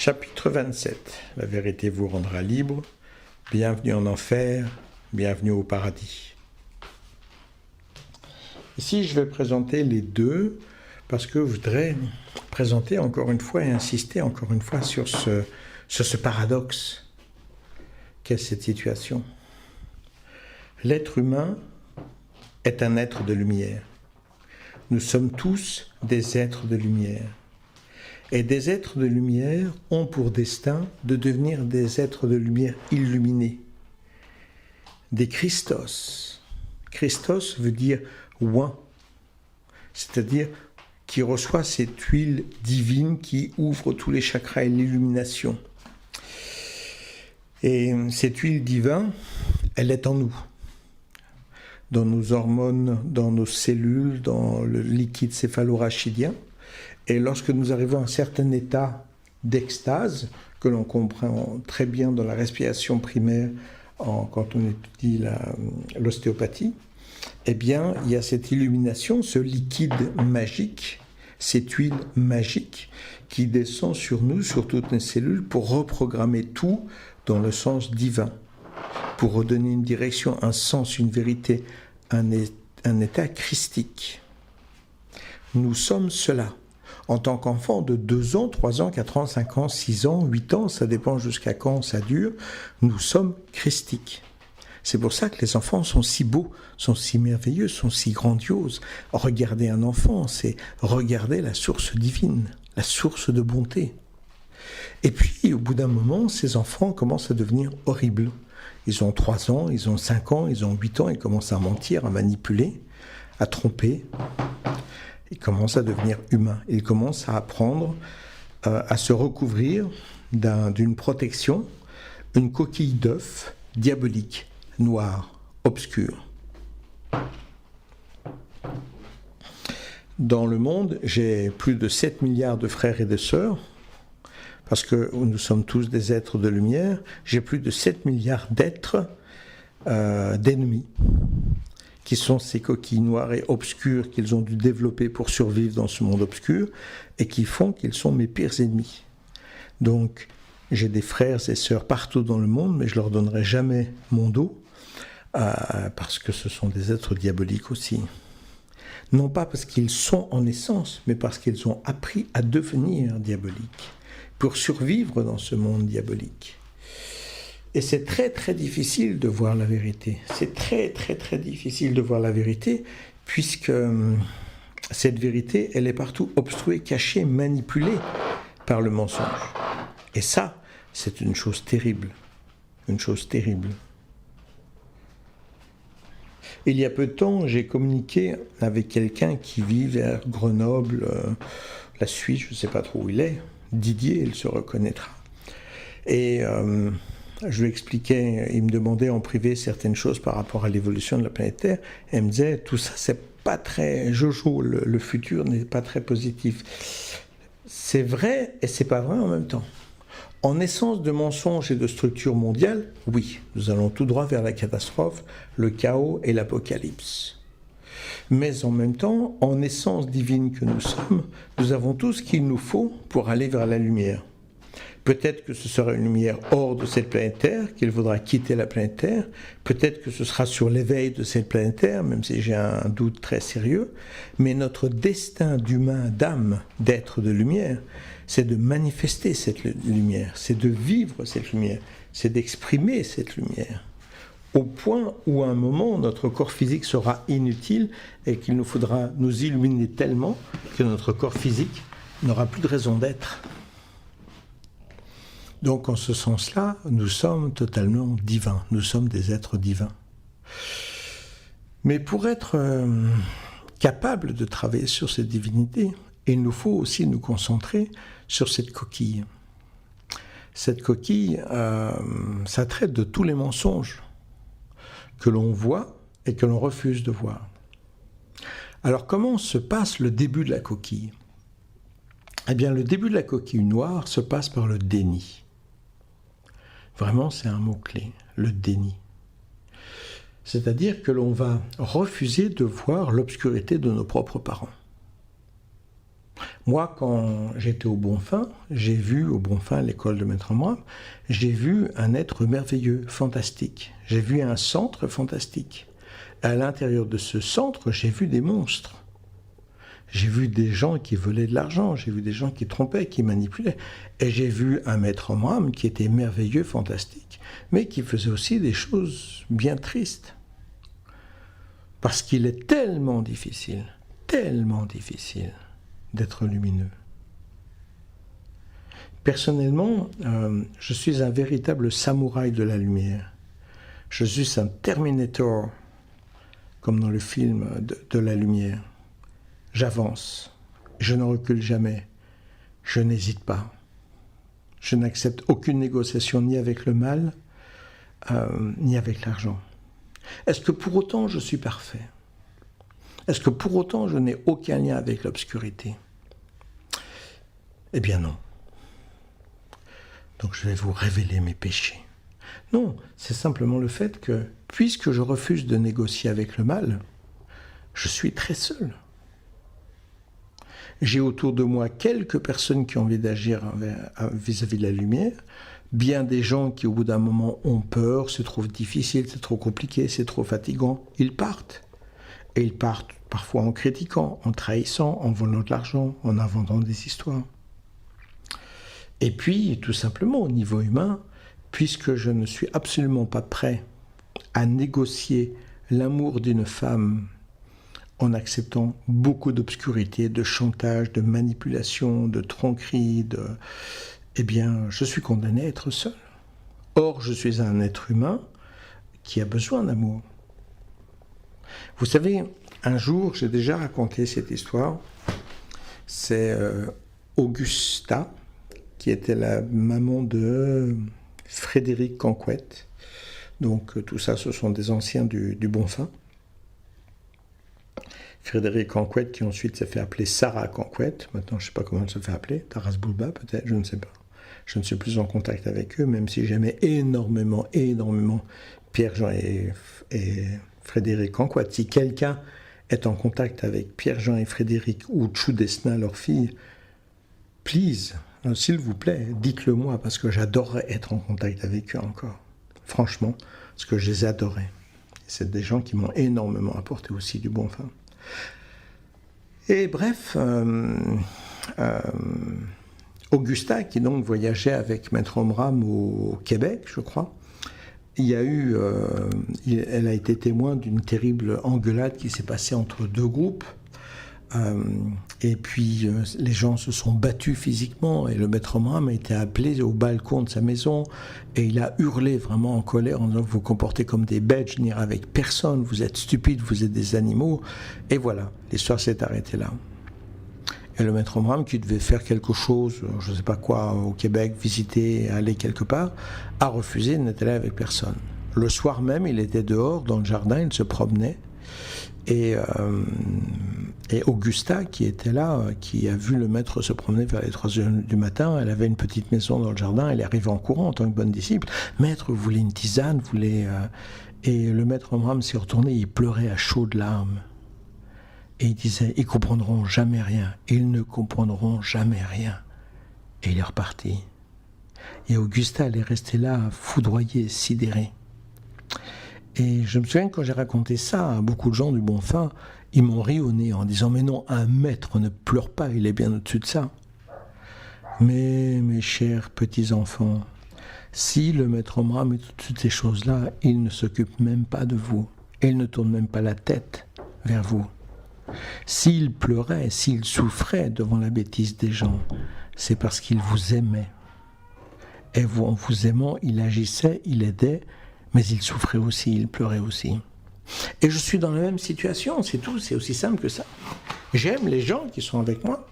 Chapitre 27. La vérité vous rendra libre. Bienvenue en enfer, bienvenue au paradis. Ici, je vais présenter les deux parce que je voudrais présenter encore une fois et insister encore une fois sur ce paradoxe qu'est cette situation. L'être humain est un être de lumière. Nous sommes tous des êtres de lumière. Et des êtres de lumière ont pour destin de devenir des êtres de lumière illuminés. Des Christos. Christos veut dire oint, c'est-à-dire qui reçoit cette huile divine qui ouvre tous les chakras et l'illumination. Et cette huile divine, elle est en nous, dans nos hormones, dans nos cellules, dans le liquide céphalorachidien. Et lorsque nous arrivons à un certain état d'extase, que l'on comprend très bien dans la respiration primaire quand on étudie l'ostéopathie, eh bien, il y a cette illumination, ce liquide magique, cette huile magique qui descend sur nous, sur toutes nos cellules, pour reprogrammer tout dans le sens divin, pour redonner une direction, un sens, une vérité, un état christique. Nous sommes cela. En tant qu'enfant de 2 ans, 3 ans, 4 ans, 5 ans, 6 ans, 8 ans, ça dépend jusqu'à quand ça dure, nous sommes christiques. C'est pour ça que les enfants sont si beaux, sont si merveilleux, sont si grandioses. Regarder un enfant, c'est regarder la source divine, la source de bonté. Et puis, au bout d'un moment, ces enfants commencent à devenir horribles. Ils ont 3 ans, ils ont 5 ans, ils ont 8 ans, ils commencent à mentir, à manipuler, à tromper. Ils commencent à devenir humains. Ils commencent à apprendre à se recouvrir d'une protection, une coquille d'œuf diabolique, noire, obscure. Dans le monde, j'ai plus de 7 milliards de frères et de sœurs, parce que nous sommes tous des êtres de lumière. J'ai plus de 7 milliards d'êtres d'ennemis, qui sont ces coquilles noires et obscures qu'ils ont dû développer pour survivre dans ce monde obscur, et qui font qu'ils sont mes pires ennemis. Donc, j'ai des frères et sœurs partout dans le monde, mais je leur donnerai jamais mon dos, parce que ce sont des êtres diaboliques aussi. Non pas parce qu'ils sont en essence, mais parce qu'ils ont appris à devenir diaboliques, pour survivre dans ce monde diabolique. Et c'est très très difficile de voir la vérité. C'est très très très difficile de voir la vérité, puisque cette vérité, elle est partout obstruée, cachée, manipulée par le mensonge. Et ça, c'est une chose terrible. Une chose terrible. Il y a peu de temps, j'ai communiqué avec quelqu'un qui vit vers Grenoble, la Suisse, je ne sais pas trop où il est. Didier, il se reconnaîtra. Et je lui expliquais, il me demandait en privé certaines choses par rapport à l'évolution de la planète Terre. Et il me disait, tout ça, c'est pas très jojo, le futur n'est pas très positif. C'est vrai et c'est pas vrai en même temps. En essence de mensonge et de structure mondiale, oui, nous allons tout droit vers la catastrophe, le chaos et l'apocalypse. Mais en même temps, en essence divine que nous sommes, nous avons tout ce qu'il nous faut pour aller vers la lumière. Peut-être que ce sera une lumière hors de cette planète Terre, qu'il faudra quitter la planète Terre. Peut-être que ce sera sur l'éveil de cette planète Terre, même si j'ai un doute très sérieux. Mais notre destin d'humain, d'âme, d'être de lumière, c'est de manifester cette lumière, c'est de vivre cette lumière, c'est d'exprimer cette lumière. Au point où à un moment, notre corps physique sera inutile et qu'il nous faudra nous illuminer tellement que notre corps physique n'aura plus de raison d'être. Donc en ce sens-là, nous sommes totalement divins, nous sommes des êtres divins. Mais pour être capable de travailler sur cette divinité, il nous faut aussi nous concentrer sur cette coquille. Cette coquille, ça traite de tous les mensonges que l'on voit et que l'on refuse de voir. Alors comment se passe le début de la coquille ? Eh bien, le début de la coquille noire se passe par le déni. Vraiment, c'est un mot-clé, le déni. C'est-à-dire que l'on va refuser de voir l'obscurité de nos propres parents. Moi, quand j'étais au Bonfim, j'ai vu, au Bonfim, l'école de Maître Amram, j'ai vu un être merveilleux, fantastique. J'ai vu un centre fantastique. À l'intérieur de ce centre, j'ai vu des monstres. J'ai vu des gens qui volaient de l'argent, j'ai vu des gens qui trompaient, qui manipulaient. Et j'ai vu un Maître Amram qui était merveilleux, fantastique, mais qui faisait aussi des choses bien tristes. Parce qu'il est tellement difficile d'être lumineux. Personnellement, je suis un véritable samouraï de la lumière. Je suis un Terminator, comme dans le film de la lumière. J'avance, je ne recule jamais, je n'hésite pas. Je n'accepte aucune négociation ni avec le mal, ni avec l'argent. Est-ce que pour autant je suis parfait ? Est-ce que pour autant je n'ai aucun lien avec l'obscurité ? Eh bien non. Donc je vais vous révéler mes péchés. Non, c'est simplement le fait que, puisque je refuse de négocier avec le mal, je suis très seul. J'ai autour de moi quelques personnes qui ont envie d'agir vis-à-vis de la lumière, bien des gens qui au bout d'un moment ont peur, se trouvent difficile, c'est trop compliqué, c'est trop fatigant, ils partent. Et ils partent parfois en critiquant, en trahissant, en volant de l'argent, en inventant des histoires. Et puis, tout simplement, au niveau humain, puisque je ne suis absolument pas prêt à négocier l'amour d'une femme en acceptant beaucoup d'obscurité, de chantage, de manipulation, de tronquerie, eh bien, je suis condamné à être seul. Or, je suis un être humain qui a besoin d'amour. Vous savez, un jour, j'ai déjà raconté cette histoire, c'est Augusta, qui était la maman de Frédéric Canquette. Donc tout ça, ce sont des anciens du Bonfim. Frédéric Canquette, qui ensuite s'est fait appeler Sarah Canquette. Maintenant, je ne sais pas comment elle se fait appeler. Taras Bulba, peut-être, je ne sais pas. Je ne suis plus en contact avec eux, même si j'aimais énormément Pierre-Jean et Frédéric Canquette. Si quelqu'un est en contact avec Pierre-Jean et Frédéric ou Tchoudesna, leur fille, please, s'il vous plaît, dites-le moi, parce que j'adorerais être en contact avec eux encore. Franchement, parce que je les adorais. C'est des gens qui m'ont énormément apporté aussi du Bonfim. Et bref, Augusta, qui donc voyageait avec Maître Amram au Québec, je crois, elle a été témoin d'une terrible engueulade qui s'est passée entre deux groupes. Et puis les gens se sont battus physiquement et le Maître Amram a été appelé au balcon de sa maison et il a hurlé vraiment en colère en disant: vous vous comportez comme des bêtes, je n'irai avec personne, vous êtes stupides, vous êtes des animaux. Et voilà, l'histoire s'est arrêtée là. Et le Maître Amram, qui devait faire quelque chose, je ne sais pas quoi, au Québec, visiter, aller quelque part, a refusé, il n'était là avec personne. Le soir même, il était dehors dans le jardin, il se promenait. Et Augusta, qui était là, qui a vu le maître se promener vers les 3h du matin, elle avait une petite maison dans le jardin, elle est arrivée en courant en tant que bonne disciple. Maître, vous voulez une tisane, vous voulez... Et le Maître Amram s'est retourné, il pleurait à chaudes larmes. Et il disait: ils comprendront jamais rien, ils ne comprendront jamais rien. Et il est reparti. Et Augusta, elle est restée là, foudroyée, sidérée. Et je me souviens que quand j'ai raconté ça à beaucoup de gens du Bonfim, ils m'ont ri au nez en disant: mais non, un maître ne pleure pas, il est bien au-dessus de ça. Mais mes chers petits-enfants, si le Maître Amram est au-dessus de ces choses-là, il ne s'occupe même pas de vous. Il ne tourne même pas la tête vers vous. S'il pleurait, s'il souffrait devant la bêtise des gens, c'est parce qu'il vous aimait. Et vous, en vous aimant, il agissait, il aidait, mais il souffrait aussi, il pleurait aussi. Et je suis dans la même situation, c'est tout, c'est aussi simple que ça. J'aime les gens qui sont avec moi,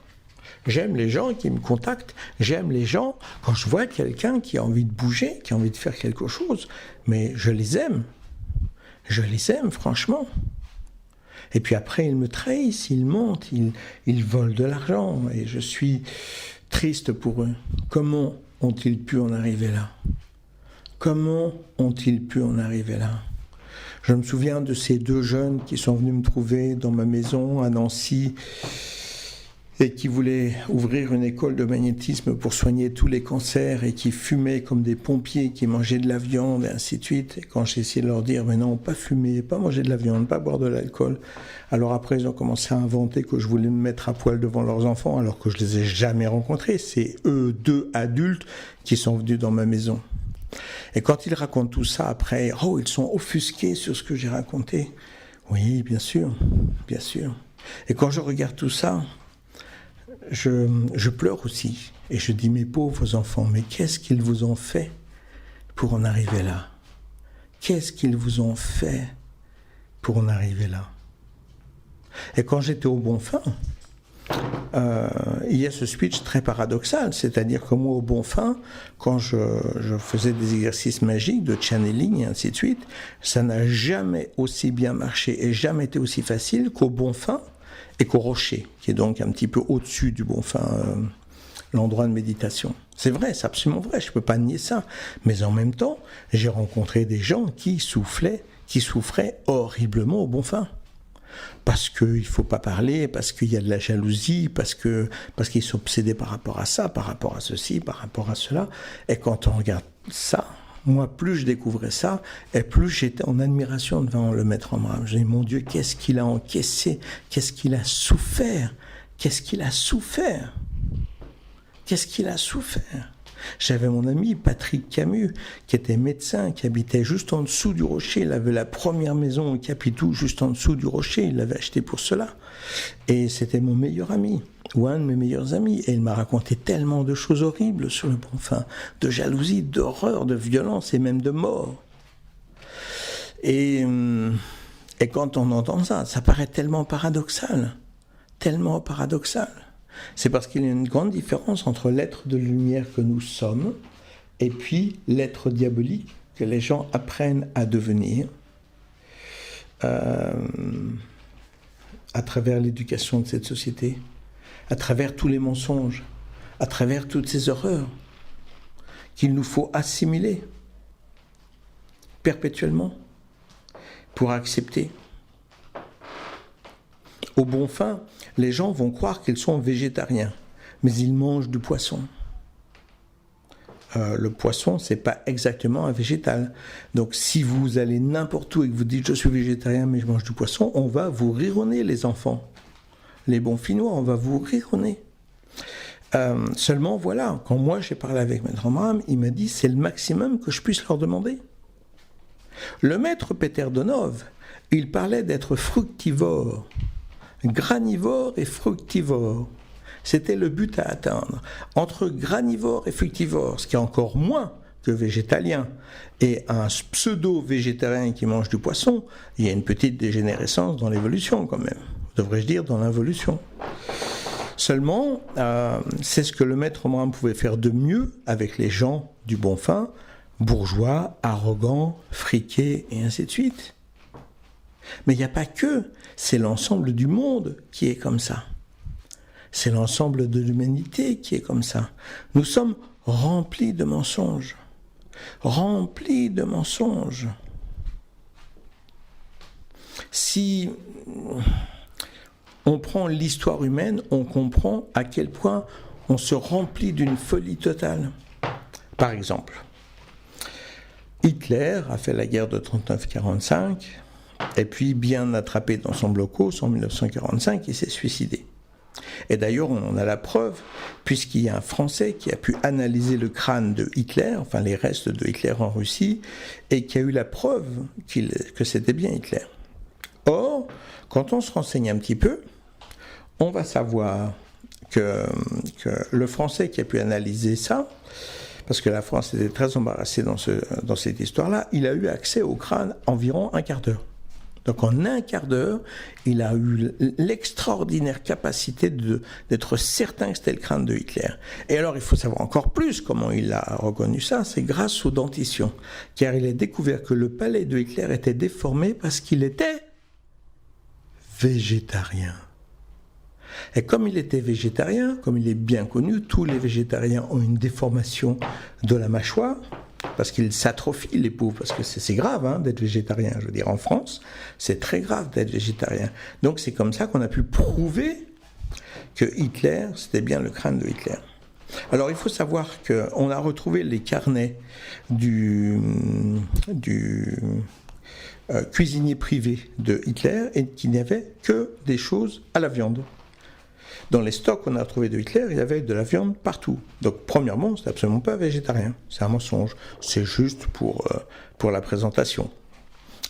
j'aime les gens qui me contactent, j'aime les gens, quand je vois quelqu'un qui a envie de bouger, qui a envie de faire quelque chose, mais je les aime franchement. Et puis après, ils me trahissent, ils mentent, ils volent de l'argent, et je suis triste pour eux. Comment ont-ils pu en arriver là ? Comment ont-ils pu en arriver là ? Je me souviens de ces deux jeunes qui sont venus me trouver dans ma maison à Nancy. et qui voulait ouvrir une école de magnétisme pour soigner tous les cancers et qui fumaient comme des pompiers, qui mangeaient de la viande et ainsi de suite. Et quand j'ai essayé de leur dire, mais non, pas fumer, pas manger de la viande, pas boire de l'alcool, alors après ils ont commencé à inventer que je voulais me mettre à poil devant leurs enfants alors que je les ai jamais rencontrés. C'est eux, 2 adultes, qui sont venus dans ma maison. Et quand ils racontent tout ça après, oh, ils sont offusqués sur ce que j'ai raconté. Oui, bien sûr, bien sûr. Et quand je regarde tout ça, je pleure aussi. Et je dis, mes pauvres enfants, mais qu'est-ce qu'ils vous ont fait pour en arriver là? Qu'est-ce qu'ils vous ont fait pour en arriver là? Et quand j'étais au Bonfin, il y a ce switch très paradoxal, c'est-à-dire que moi au Bonfin, quand je faisais des exercices magiques de channeling et ainsi de suite, ça n'a jamais aussi bien marché et jamais été aussi facile qu'au Bonfin et qu'au Rocher, qui est donc un petit peu au-dessus du Bonfin, l'endroit de méditation. C'est vrai, c'est absolument vrai, je ne peux pas nier ça. Mais en même temps, j'ai rencontré des gens qui souffraient horriblement au Bonfin. Parce qu'il ne faut pas parler, parce qu'il y a de la jalousie, parce qu'ils sont obsédés par rapport à ça, par rapport à ceci, par rapport à cela. Et quand on regarde ça, moi, plus je découvrais ça, et plus j'étais en admiration devant le Maître Omraam. Je dis, mon Dieu, qu'est-ce qu'il a encaissé, qu'est-ce qu'il a souffert, qu'est-ce qu'il a souffert, qu'est-ce qu'il a souffert. J'avais mon ami Patrick Camus, qui était médecin, qui habitait juste en dessous du rocher. Il avait la première maison au Capitou, juste en dessous du rocher. Il l'avait acheté pour cela. Et c'était mon meilleur ami, ou un de mes meilleurs amis. Et il m'a raconté tellement de choses horribles sur le Bonfin, de jalousie, d'horreur, de violence et même de mort. Et quand on entend ça, ça paraît tellement paradoxal. Tellement paradoxal. C'est parce qu'il y a une grande différence entre l'être de lumière que nous sommes et puis l'être diabolique que les gens apprennent à devenir à travers l'éducation de cette société, à travers tous les mensonges, à travers toutes ces horreurs qu'il nous faut assimiler perpétuellement pour accepter. Au Bonfin, les gens vont croire qu'ils sont végétariens, mais ils mangent du poisson. Le poisson, c'est pas exactement un végétal. Donc si vous allez n'importe où et que vous dites « je suis végétarien mais je mange du poisson », on va vous rironner les enfants. Les bons Finnois, on va vous rironner. Seulement voilà, quand moi j'ai parlé avec Maître Omraam, il m'a dit « c'est le maximum que je puisse leur demander ». Le maître Peter Donov, il parlait d'être fructivore. Granivore et fructivore. C'était le but à atteindre. Entre granivore et fructivore, ce qui est encore moins que végétalien, et un pseudo-végétarien qui mange du poisson, il y a une petite dégénérescence dans l'évolution quand même. Devrais-je dire dans l'involution. Seulement, c'est ce que le Maître Omraam pouvait faire de mieux avec les gens du Bonfin, bourgeois, arrogants, friqués, et ainsi de suite. Mais il n'y a pas que, c'est l'ensemble du monde qui est comme ça. C'est l'ensemble de l'humanité qui est comme ça. Nous sommes remplis de mensonges. Remplis de mensonges. Si on prend l'histoire humaine, on comprend à quel point on se remplit d'une folie totale. Par exemple, Hitler a fait la guerre de 39-45, et puis, bien attrapé dans son blocos, en 1945, il s'est suicidé. Et d'ailleurs, on en a la preuve, puisqu'il y a un Français qui a pu analyser le crâne de Hitler, enfin les restes de Hitler en Russie, et qui a eu la preuve que c'était bien Hitler. Or, quand on se renseigne un petit peu, on va savoir que le Français qui a pu analyser ça, parce que la France était très embarrassée dans cette histoire-là, il a eu accès au crâne environ un quart d'heure. Donc en un quart d'heure, il a eu l'extraordinaire capacité d'être certain que c'était le crâne de Hitler. Et alors il faut savoir encore plus comment il a reconnu ça, c'est grâce aux dentitions. Car il a découvert que le palais de Hitler était déformé parce qu'il était végétarien. Et comme il était végétarien, comme il est bien connu, tous les végétariens ont une déformation de la mâchoire, parce qu'ils s'atrophient les pauvres, parce que c'est grave hein, d'être végétarien. Je veux dire, en France, c'est très grave d'être végétarien. Donc c'est comme ça qu'on a pu prouver que Hitler, c'était bien le crâne de Hitler. Alors il faut savoir qu'on a retrouvé les carnets du cuisinier privé de Hitler et qu'il n'y avait que des choses à la viande. Dans les stocks qu'on a trouvés de Hitler, il y avait de la viande partout. Donc premièrement, c'est absolument pas végétarien, c'est un mensonge, c'est juste pour la présentation.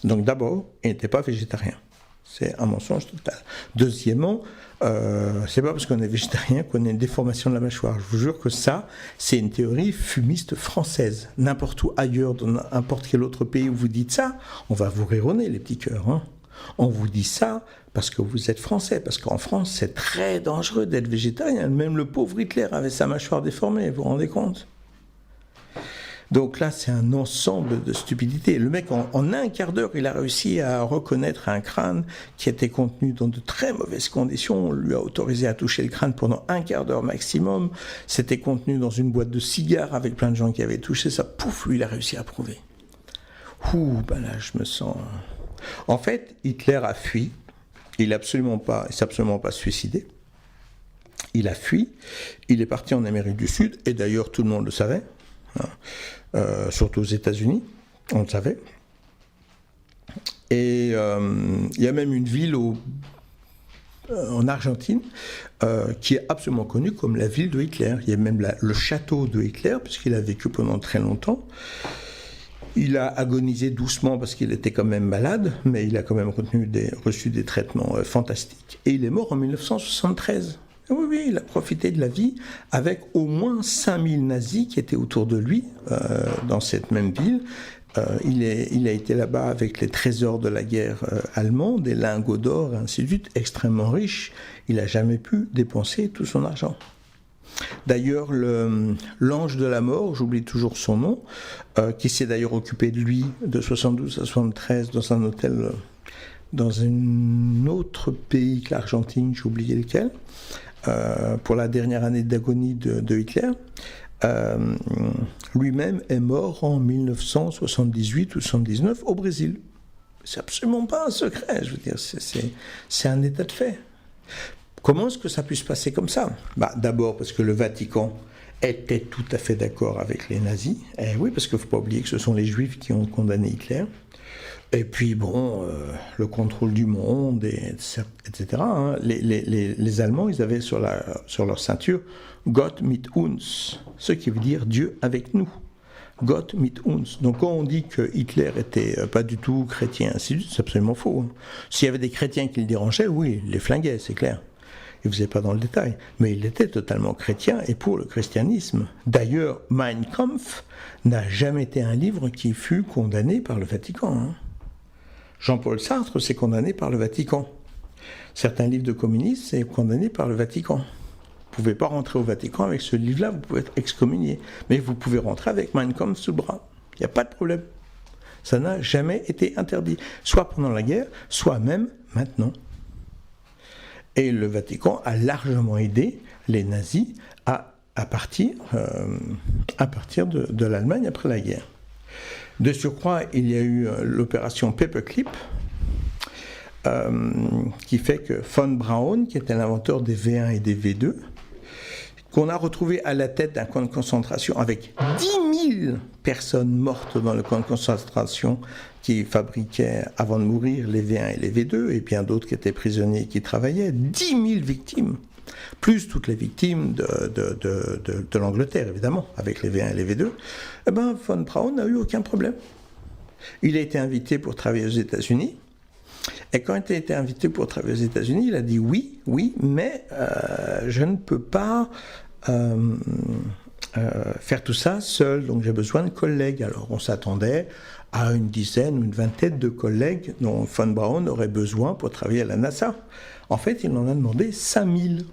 Donc d'abord, il n'était pas végétarien. C'est un mensonge total. Deuxièmement, c'est pas parce qu'on est végétarien qu'on a une déformation de la mâchoire. Je vous jure que ça, c'est une théorie fumiste française. N'importe où ailleurs, dans n'importe quel autre pays où vous dites ça, on va vous rire au nez, les petits cœurs. Hein. On vous dit ça parce que vous êtes français, parce qu'en France, c'est très dangereux d'être végétarien. Même le pauvre Hitler avait sa mâchoire déformée, vous vous rendez compte ? Donc là, c'est un ensemble de stupidités. Le mec, en un quart d'heure, il a réussi à reconnaître un crâne qui était contenu dans de très mauvaises conditions. On lui a autorisé à toucher le crâne pendant un quart d'heure maximum. C'était contenu dans une boîte de cigares avec plein de gens qui avaient touché ça. Pouf, lui, il a réussi à prouver. Ben là, je me sens... En fait, Hitler a fui. Il s'est absolument pas suicidé. Il a fui. Il est parti en Amérique du Sud. Et d'ailleurs, tout le monde le savait. Surtout aux États-Unis, on le savait. Et il y a même une ville en Argentine qui est absolument connue comme la ville de Hitler. Il y a même le château de Hitler, puisqu'il a vécu pendant très longtemps. Il a agonisé doucement parce qu'il était quand même malade, mais il a quand même reçu des traitements fantastiques. Et il est mort en 1973. Oui, il a profité de la vie avec au moins 5000 nazis qui étaient autour de lui dans cette même ville. Il a été là-bas avec les trésors de la guerre allemande, des lingots d'or, et ainsi de suite, extrêmement riche. Il n'a jamais pu dépenser tout son argent. D'ailleurs, l'ange de la mort, j'oublie toujours son nom, qui s'est d'ailleurs occupé de lui de 72 à 73 dans un hôtel dans un autre pays que l'Argentine, j'ai oublié lequel, pour la dernière année d'agonie de Hitler. Lui-même est mort en 1978 ou 79 au Brésil. C'est absolument pas un secret, je veux dire, c'est un état de fait. Comment est-ce que ça puisse se passer comme ça ? D'abord parce que le Vatican était tout à fait d'accord avec les nazis. Et oui, parce qu'il ne faut pas oublier que ce sont les Juifs qui ont condamné Hitler. Et puis le contrôle du monde, etc. Hein. Les Allemands, ils avaient sur leur ceinture Gott mit uns, ce qui veut dire Dieu avec nous. Gott mit uns. Donc quand on dit que Hitler était pas du tout chrétien, c'est absolument faux. Hein. S'il y avait des chrétiens qui le dérangeaient, oui, il les flinguait, c'est clair. Il ne faisait pas dans le détail, mais il était totalement chrétien et pour le christianisme. D'ailleurs, Mein Kampf n'a jamais été un livre qui fut condamné par le Vatican. Hein. Jean-Paul Sartre s'est condamné par le Vatican. Certains livres de communistes sont condamnés par le Vatican. Vous ne pouvez pas rentrer au Vatican avec ce livre-là, vous pouvez être excommunié. Mais vous pouvez rentrer avec Mein Kampf sous le bras. Il n'y a pas de problème. Ça n'a jamais été interdit. Soit pendant la guerre, soit même maintenant. Et le Vatican a largement aidé les nazis à partir de l'Allemagne après la guerre. De surcroît, il y a eu l'opération Paperclip, qui fait que von Braun, qui était l'inventeur des V1 et des V2, qu'on a retrouvé à la tête d'un camp de concentration avec 10 000 personnes mortes dans le camp de concentration qui fabriquaient, avant de mourir, les V1 et les V2, et bien d'autres qui étaient prisonniers et qui travaillaient, 10 000 victimes, plus toutes les victimes de l'Angleterre, évidemment, avec les V1 et les V2, von Braun n'a eu aucun problème. Il a été invité pour travailler aux États-Unis, et quand il a été invité pour travailler aux États-Unis, il a dit oui, mais je ne peux pas faire tout ça seul, donc j'ai besoin de collègues. Alors on s'attendait à une dizaine ou une vingtaine de collègues dont von Braun aurait besoin pour travailler à la NASA. En fait, il en a demandé 5000.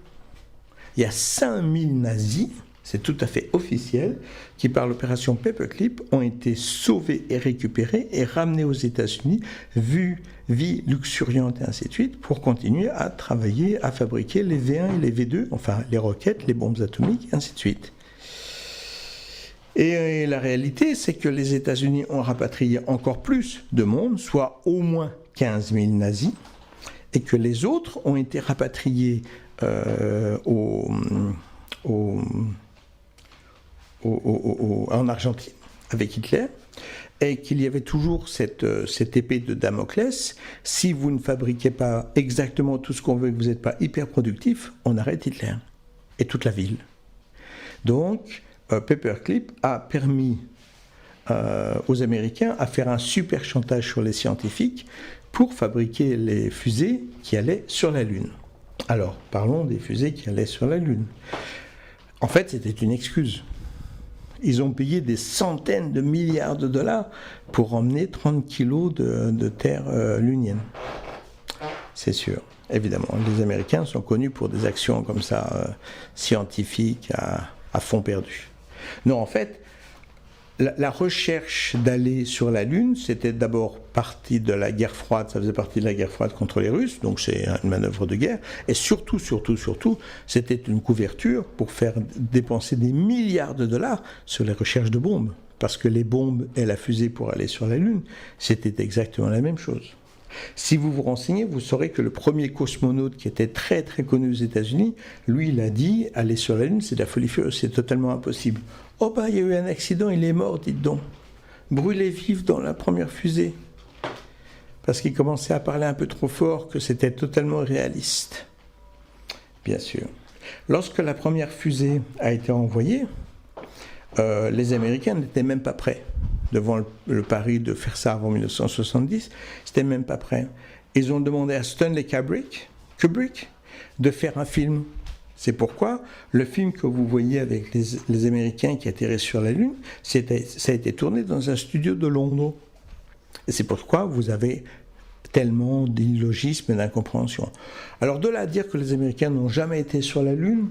Il y a 5000 nazis, c'est tout à fait officiel, qui par l'opération Paperclip ont été sauvés et récupérés et ramenés aux États-Unis, vie luxuriante et ainsi de suite, pour continuer à travailler, à fabriquer les V1 et les V2, enfin les roquettes, les bombes atomiques, et ainsi de suite. Et la réalité, c'est que les États-Unis ont rapatrié encore plus de monde, soit au moins 15 000 nazis, et que les autres ont été rapatriés en Argentine avec Hitler, et qu'il y avait toujours cette épée de Damoclès. Si vous ne fabriquez pas exactement tout ce qu'on veut et que vous n'êtes pas hyper productif, on arrête Hitler et toute la ville. Donc, Paperclip a permis aux Américains à faire un super chantage sur les scientifiques pour fabriquer les fusées qui allaient sur la Lune. Alors, parlons des fusées qui allaient sur la Lune. En fait, c'était une excuse. Ils ont payé des centaines de milliards de dollars pour emmener 30 kilos de terre lunienne. C'est sûr, évidemment. Les Américains sont connus pour des actions comme ça, scientifiques à fond perdu. Non, en fait, la recherche d'aller sur la Lune, c'était d'abord partie de la guerre froide, ça faisait partie de la guerre froide contre les Russes, donc c'est une manœuvre de guerre, et surtout, c'était une couverture pour faire dépenser des milliards de dollars sur les recherches de bombes, parce que les bombes et la fusée pour aller sur la Lune, c'était exactement la même chose. Si vous vous renseignez, vous saurez que le premier cosmonaute qui était très très connu aux États-Unis, lui il a dit aller sur la Lune c'est de la folie furieuse, c'est totalement impossible. Oh bah il y a eu un accident, il est mort, dites donc. Brûlé vif dans la première fusée. Parce qu'il commençait à parler un peu trop fort, que c'était totalement réaliste. Bien sûr. Lorsque la première fusée a été envoyée, les Américains n'étaient même pas prêts. Devant le pari de faire ça avant 1970, c'était même pas prêt. Ils ont demandé à Stanley Kubrick de faire un film. C'est pourquoi le film que vous voyez avec les Américains qui atterrissent sur la Lune, ça a été tourné dans un studio de Londres. Et c'est pourquoi vous avez tellement d'illogisme et d'incompréhension. Alors de là à dire que les Américains n'ont jamais été sur la Lune,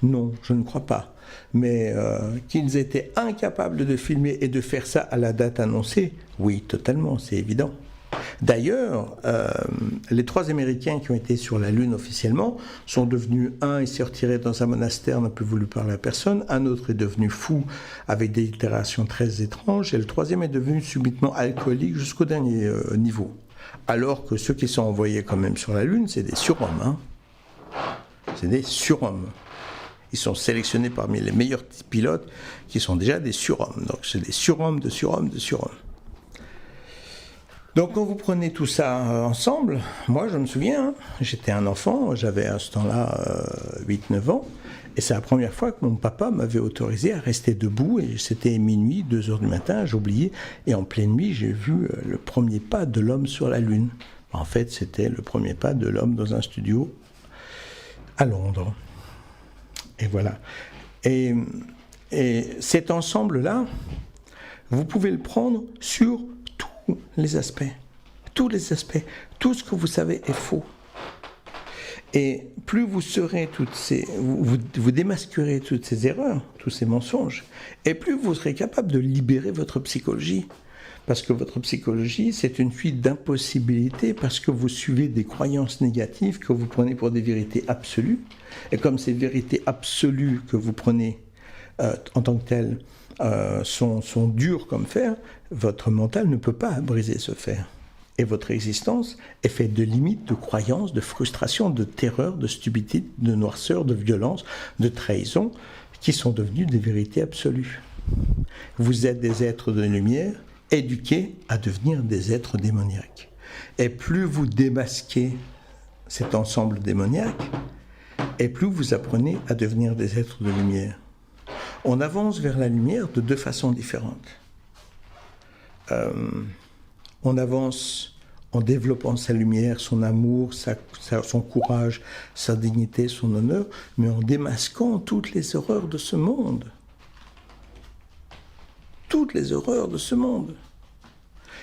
non, je ne crois pas. Mais qu'ils étaient incapables de filmer et de faire ça à la date annoncée, oui, totalement, c'est évident. D'ailleurs, les 3 Américains qui ont été sur la Lune officiellement sont devenus, un, il s'est retiré dans un monastère, n'a plus voulu parler à personne, un autre est devenu fou avec des itérations très étranges, et le 3e est devenu subitement alcoolique jusqu'au dernier niveau. Alors que ceux qui sont envoyés quand même sur la Lune, c'est des surhommes. Hein. C'est des surhommes. Ils sont sélectionnés parmi les meilleurs pilotes qui sont déjà des surhommes. Donc c'est des surhommes de surhommes de surhommes. Donc quand vous prenez tout ça ensemble, moi je me souviens, j'étais un enfant, j'avais à ce temps-là 8-9 ans, et c'est la première fois que mon papa m'avait autorisé à rester debout, et c'était minuit, 2 heures du matin, j'ai oublié, et en pleine nuit j'ai vu le premier pas de l'homme sur la Lune. En fait c'était le premier pas de l'homme dans un studio à Londres. Et voilà. Et cet ensemble-là, vous pouvez le prendre sur tous les aspects. Tous les aspects. Tout ce que vous savez est faux. Et plus vous serez vous démasquerez toutes ces erreurs, tous ces mensonges, et plus vous serez capable de libérer votre psychologie. Parce que votre psychologie, c'est une fuite d'impossibilité parce que vous suivez des croyances négatives que vous prenez pour des vérités absolues. Et comme ces vérités absolues que vous prenez en tant que telles sont dures comme fer, votre mental ne peut pas briser ce fer. Et votre existence est faite de limites, de croyances, de frustration, de terreur, de stupidité, de noirceur, de violence, de trahison, qui sont devenues des vérités absolues. Vous êtes des êtres de lumière, éduqués à devenir des êtres démoniaques. Et plus vous démasquez cet ensemble démoniaque, et plus vous apprenez à devenir des êtres de lumière. On avance vers la lumière de 2 façons différentes. On avance en développant sa lumière, son amour, son courage, sa dignité, son honneur, mais en démasquant toutes les horreurs de ce monde. Toutes les horreurs de ce monde.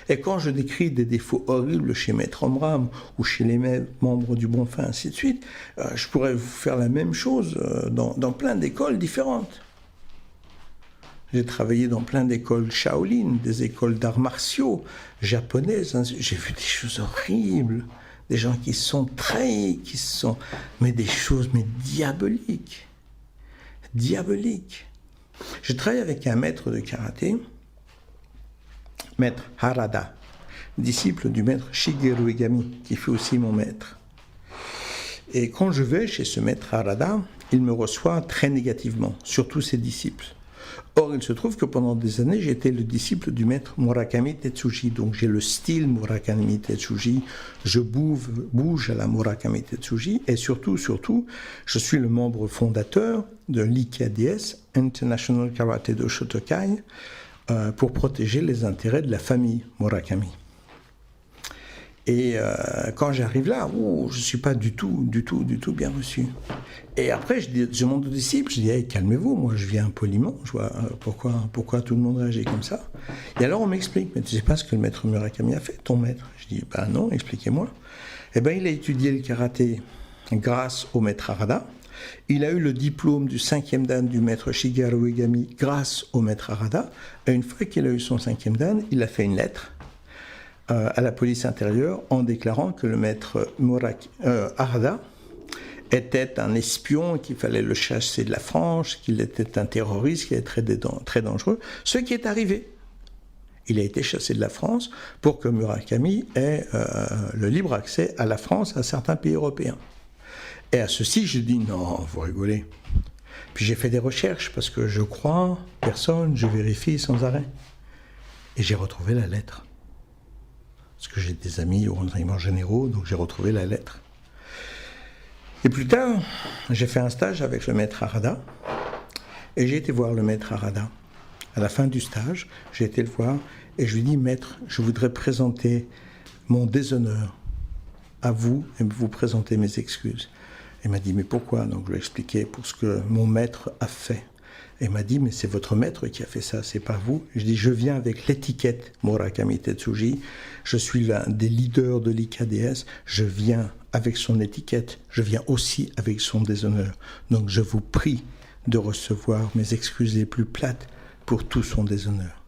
Et quand je décris des défauts horribles chez Maître Omram ou chez les membres du Bon Fin, ainsi de suite, je pourrais vous faire la même chose dans plein d'écoles différentes. J'ai travaillé dans plein d'écoles Shaolin, des écoles d'arts martiaux japonaises. J'ai vu des choses horribles, des gens qui sont trahis, mais des choses diaboliques. Diaboliques. Je travaille avec un maître de karaté, maître Harada, disciple du maître Shigeru Egami, qui fut aussi mon maître. Et quand je vais chez ce maître Harada, il me reçoit très négativement, surtout ses disciples. Or, il se trouve que pendant des années, j'ai été le disciple du maître Murakami Tetsuji. Donc, j'ai le style Murakami Tetsuji. Je bouge à la Murakami Tetsuji. Et surtout, je suis le membre fondateur de l'IKDS, International Karate Do Shotokai, pour protéger les intérêts de la famille Murakami. Et quand j'arrive là, je ne suis pas du tout bien reçu. Et après, je demande aux disciples, je dis hey, calmez-vous, moi je viens poliment, je vois pourquoi tout le monde réagit comme ça. Et alors on m'explique, mais tu ne sais pas ce que le maître Murakami a fait, ton maître? Je dis, non, expliquez-moi. Eh bien, il a étudié le karaté grâce au maître Harada. Il a eu le diplôme du 5e dan du maître Shigeru Egami grâce au maître Harada. Et une fois qu'il a eu son 5e dan, il a fait une lettre à la police intérieure en déclarant que le maître Harada était un espion, qu'il fallait le chasser de la France, qu'il était un terroriste, qu'il était très dangereux, ce qui est arrivé. Il a été chassé de la France pour que Murakami ait le libre accès à la France, à certains pays européens. Et à ceci, je dis non, vous rigolez. Puis j'ai fait des recherches parce que je crois personne, je vérifie sans arrêt. Et j'ai retrouvé la lettre. Parce que j'ai des amis aux renseignements généraux, donc j'ai retrouvé la lettre. Et plus tard, j'ai fait un stage avec le maître Harada, et j'ai été voir le maître Harada. À la fin du stage, j'ai été le voir, et je lui ai dit, maître, je voudrais présenter mon déshonneur à vous, et vous présenter mes excuses. Il m'a dit, mais pourquoi? Donc je lui ai expliqué pour ce que mon maître a fait. Et il m'a dit, mais c'est votre maître qui a fait ça, c'est pas vous. Je dis, je viens avec l'étiquette Murakami Tetsuji, je suis l'un des leaders de l'IKDS, je viens avec son étiquette, je viens aussi avec son déshonneur. Donc je vous prie de recevoir mes excuses les plus plates pour tout son déshonneur.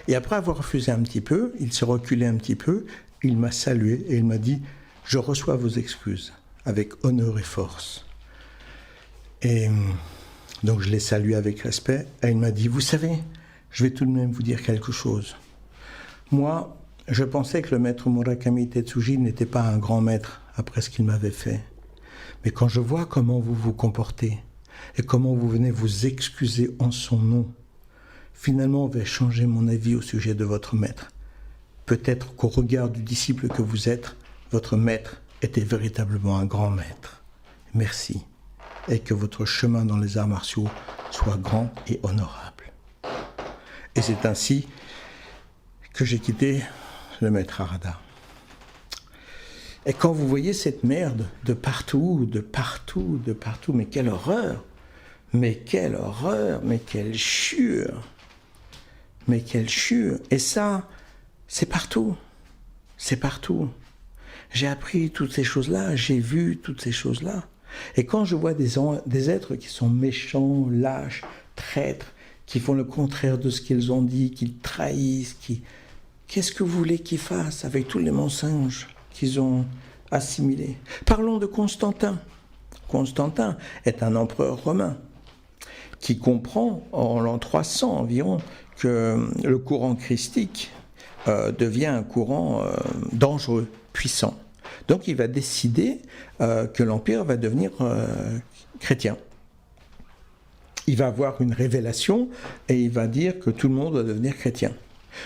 Et après avoir refusé un petit peu, il s'est reculé un petit peu, il m'a salué et il m'a dit, je reçois vos excuses avec honneur et force. Et donc je l'ai salué avec respect et il m'a dit, vous savez, je vais tout de même vous dire quelque chose. Moi, je pensais que le maître Murakami Tetsuji n'était pas un grand maître après ce qu'il m'avait fait. Mais quand je vois comment vous vous comportez et comment vous venez vous excuser en son nom, finalement, je vais changer mon avis au sujet de votre maître. Peut-être qu'au regard du disciple que vous êtes, votre maître était véritablement un grand maître. Merci. Et que votre chemin dans les arts martiaux soit grand et honorable. Et c'est ainsi que j'ai quitté le maître Harada. Et quand vous voyez cette merde de partout, mais quelle horreur, mais quelle horreur, mais quelle chure, et ça, c'est partout, J'ai appris toutes ces choses-là, j'ai vu toutes ces choses-là. Et quand je vois des êtres qui sont méchants, lâches, traîtres, qui font le contraire de ce qu'ils ont dit, qu'ils trahissent, qu'est-ce que vous voulez qu'ils fassent avec tous les mensonges qu'ils ont assimilés? Parlons de Constantin. Constantin est un empereur romain qui comprend en l'an 300 environ que le courant christique devient un courant dangereux, puissant. Donc il va décider que l'Empire va devenir chrétien. Il va avoir une révélation et il va dire que tout le monde doit devenir chrétien.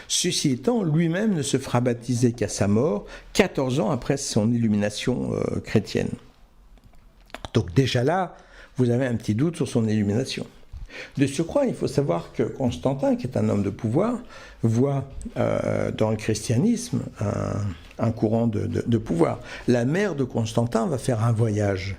Ceci étant, lui-même ne se fera baptiser qu'à sa mort, 14 ans après son illumination chrétienne. Donc déjà là, vous avez un petit doute sur son illumination. De surcroît, il faut savoir que Constantin, qui est un homme de pouvoir, voit dans le christianisme un courant de pouvoir. La mère de Constantin va faire un voyage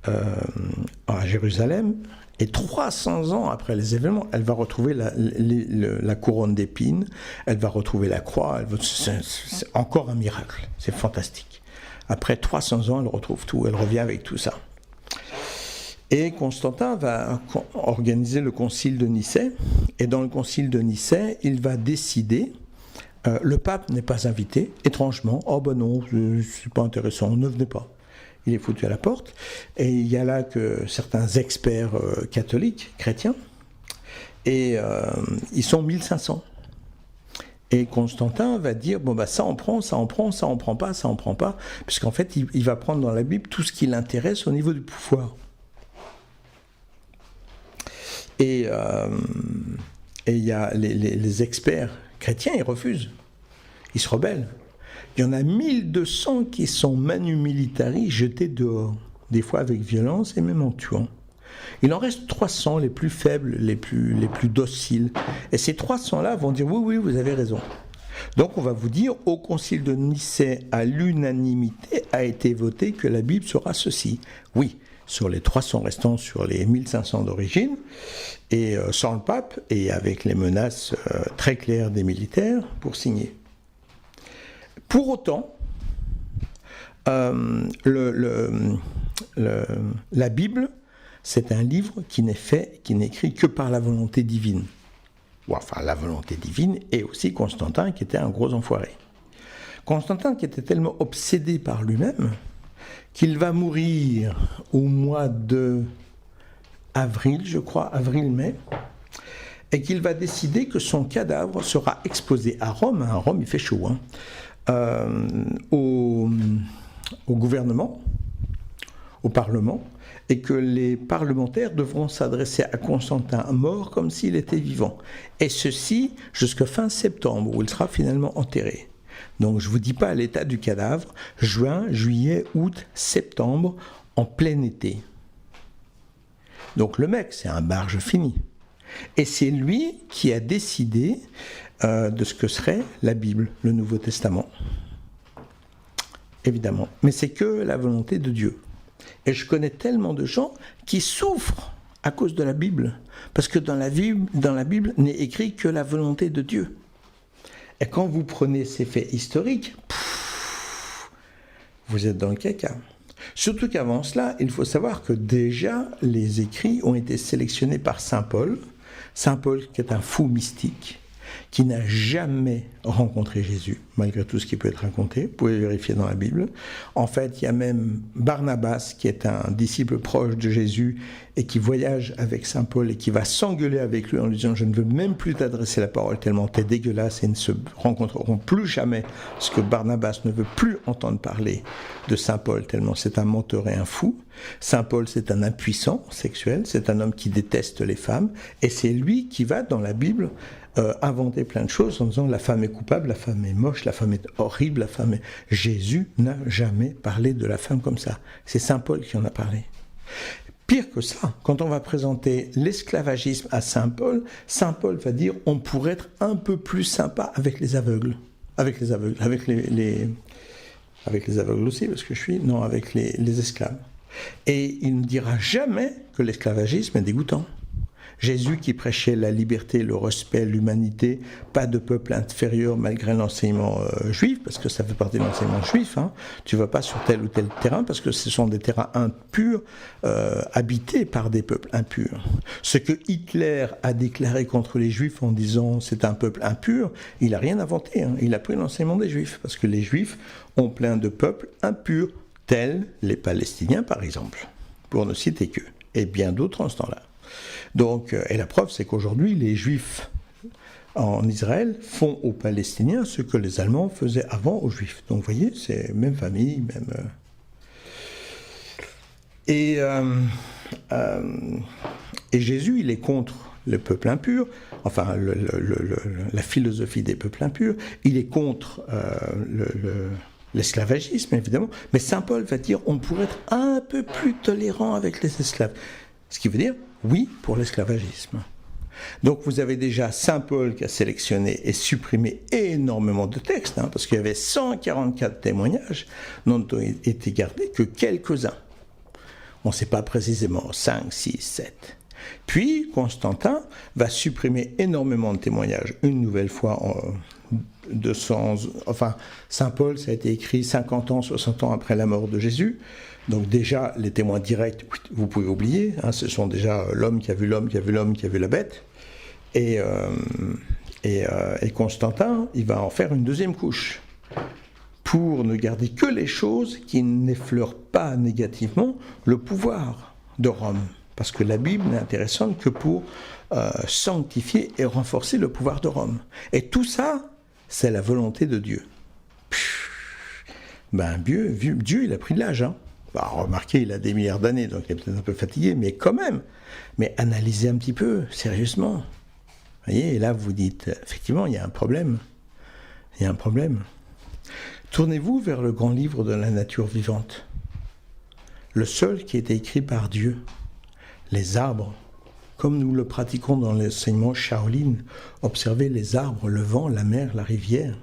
à Jérusalem, et 300 ans après les événements, elle va retrouver la couronne d'épines, elle va retrouver la croix, c'est encore un miracle, c'est fantastique. Après 300 ans, elle retrouve tout, elle revient avec tout ça. Et Constantin va organiser le concile de Nicée, et dans le concile de Nicée, il va décider, le pape n'est pas invité, étrangement, oh ben non, c'est pas intéressant, ne venez pas. Il est foutu à la porte, et il y a là que certains experts catholiques, chrétiens, et ils sont 1500. Et Constantin va dire, bon, ça on prend, ça on prend, ça on prend pas, ça on prend pas, puisqu'en fait, il va prendre dans la Bible tout ce qui l'intéresse au niveau du pouvoir. Et il y a les experts chrétiens, ils refusent. Ils se rebellent. Il y en a 1200 qui sont manu militari, jetés dehors, des fois avec violence et même en tuant. Il en reste 300, les plus faibles, les plus dociles. Et ces 300-là vont dire, oui, vous avez raison. Donc on va vous dire, au concile de Nicée, à l'unanimité, a été voté que la Bible sera ceci. Oui, sur les 300 restants, sur les 1500 d'origine, et sans le pape, et avec les menaces très claires des militaires pour signer. Pour autant, la Bible, c'est un livre qui n'est écrit que par la volonté divine. Enfin, la volonté divine et aussi Constantin qui était un gros enfoiré. Constantin qui était tellement obsédé par lui-même qu'il va mourir au mois de avril, je crois, avril-mai, et qu'il va décider que son cadavre sera exposé à Rome. À Rome, il fait chaud, au gouvernement, au Parlement, et que les parlementaires devront s'adresser à Constantin mort comme s'il était vivant. Et ceci jusqu'à fin septembre, où il sera finalement enterré. Donc je ne vous dis pas l'état du cadavre, juin, juillet, août, septembre, en plein été. Donc le mec, c'est un barge fini. Et c'est lui qui a décidé de ce que serait la Bible, le Nouveau Testament. Évidemment. Mais c'est que la volonté de Dieu. Et je connais tellement de gens qui souffrent à cause de la Bible. Parce que dans la Bible n'est écrit que la volonté de Dieu. Et quand vous prenez ces faits historiques, vous êtes dans le caca. Surtout qu'avant cela, il faut savoir que déjà, les écrits ont été sélectionnés par Saint Paul. Saint Paul qui est un fou mystique, qui n'a jamais rencontré Jésus, malgré tout ce qui peut être raconté. Vous pouvez vérifier dans la Bible. En fait, il y a même Barnabas, qui est un disciple proche de Jésus et qui voyage avec Saint Paul et qui va s'engueuler avec lui en lui disant « Je ne veux même plus t'adresser la parole tellement t'es dégueulasse » et ils ne se rencontreront plus jamais, parce que Barnabas ne veut plus entendre parler de Saint Paul tellement c'est un menteur et un fou. Saint Paul, c'est un impuissant sexuel, c'est un homme qui déteste les femmes et c'est lui qui va, dans la Bible, inventer plein de choses en disant la femme est coupable, la femme est moche, la femme est horrible, la femme est... Jésus n'a jamais parlé de la femme comme ça. C'est Saint Paul qui en a parlé. Pire que ça, quand on va présenter l'esclavagisme à Saint Paul va dire on pourrait être un peu plus sympa avec les aveugles. Avec les aveugles, avec les aveugles aussi, parce que avec les esclaves. Et il ne dira jamais que l'esclavagisme est dégoûtant. Jésus qui prêchait la liberté, le respect, l'humanité, pas de peuple inférieur malgré l'enseignement juif, parce que ça fait partie de l'enseignement juif. Tu ne vas pas sur tel ou tel terrain, parce que ce sont des terrains impurs, habités par des peuples impurs. Ce que Hitler a déclaré contre les juifs en disant c'est un peuple impur, il n'a rien inventé. Il a pris l'enseignement des juifs, parce que les juifs ont plein de peuples impurs, tels les Palestiniens par exemple, pour ne citer qu'eux, et bien d'autres en ce temps-là. Donc, et la preuve, c'est qu'aujourd'hui, les Juifs en Israël font aux Palestiniens ce que les Allemands faisaient avant aux Juifs. Donc, vous voyez, c'est même famille, même... Et Jésus, il est contre le peuple impur, enfin, la philosophie des peuples impurs. Il est contre l'esclavagisme, évidemment. Mais Saint Paul va dire on pourrait être un peu plus tolérant avec les esclaves. Ce qui veut dire oui pour l'esclavagisme. Donc vous avez déjà Saint Paul qui a sélectionné et supprimé énormément de textes, parce qu'il y avait 144 témoignages, n'ont été gardés que quelques-uns. On ne sait pas précisément, 5, 6, 7. Puis Constantin va supprimer énormément de témoignages, une nouvelle fois en 200... Enfin, Saint Paul, ça a été écrit 50 ans, 60 ans après la mort de Jésus. Donc déjà, les témoins directs, vous pouvez oublier, ce sont déjà l'homme qui a vu l'homme, qui a vu l'homme, qui a vu la bête. Et Constantin, il va en faire une deuxième couche, pour ne garder que les choses qui n'effleurent pas négativement le pouvoir de Rome. Parce que la Bible n'est intéressante que pour sanctifier et renforcer le pouvoir de Rome. Et tout ça, c'est la volonté de Dieu. Dieu, il a pris de l'âge. Hein. Remarquez, il a des milliards d'années, donc il est peut-être un peu fatigué, mais quand même. Mais analysez un petit peu, sérieusement. Vous voyez, et là, vous dites, effectivement, il y a un problème. Il y a un problème. Tournez-vous vers le grand livre de la nature vivante. Le seul qui a été écrit par Dieu. Les arbres, comme nous le pratiquons dans l'enseignement Shaolin, observez les arbres, le vent, la mer, la rivière,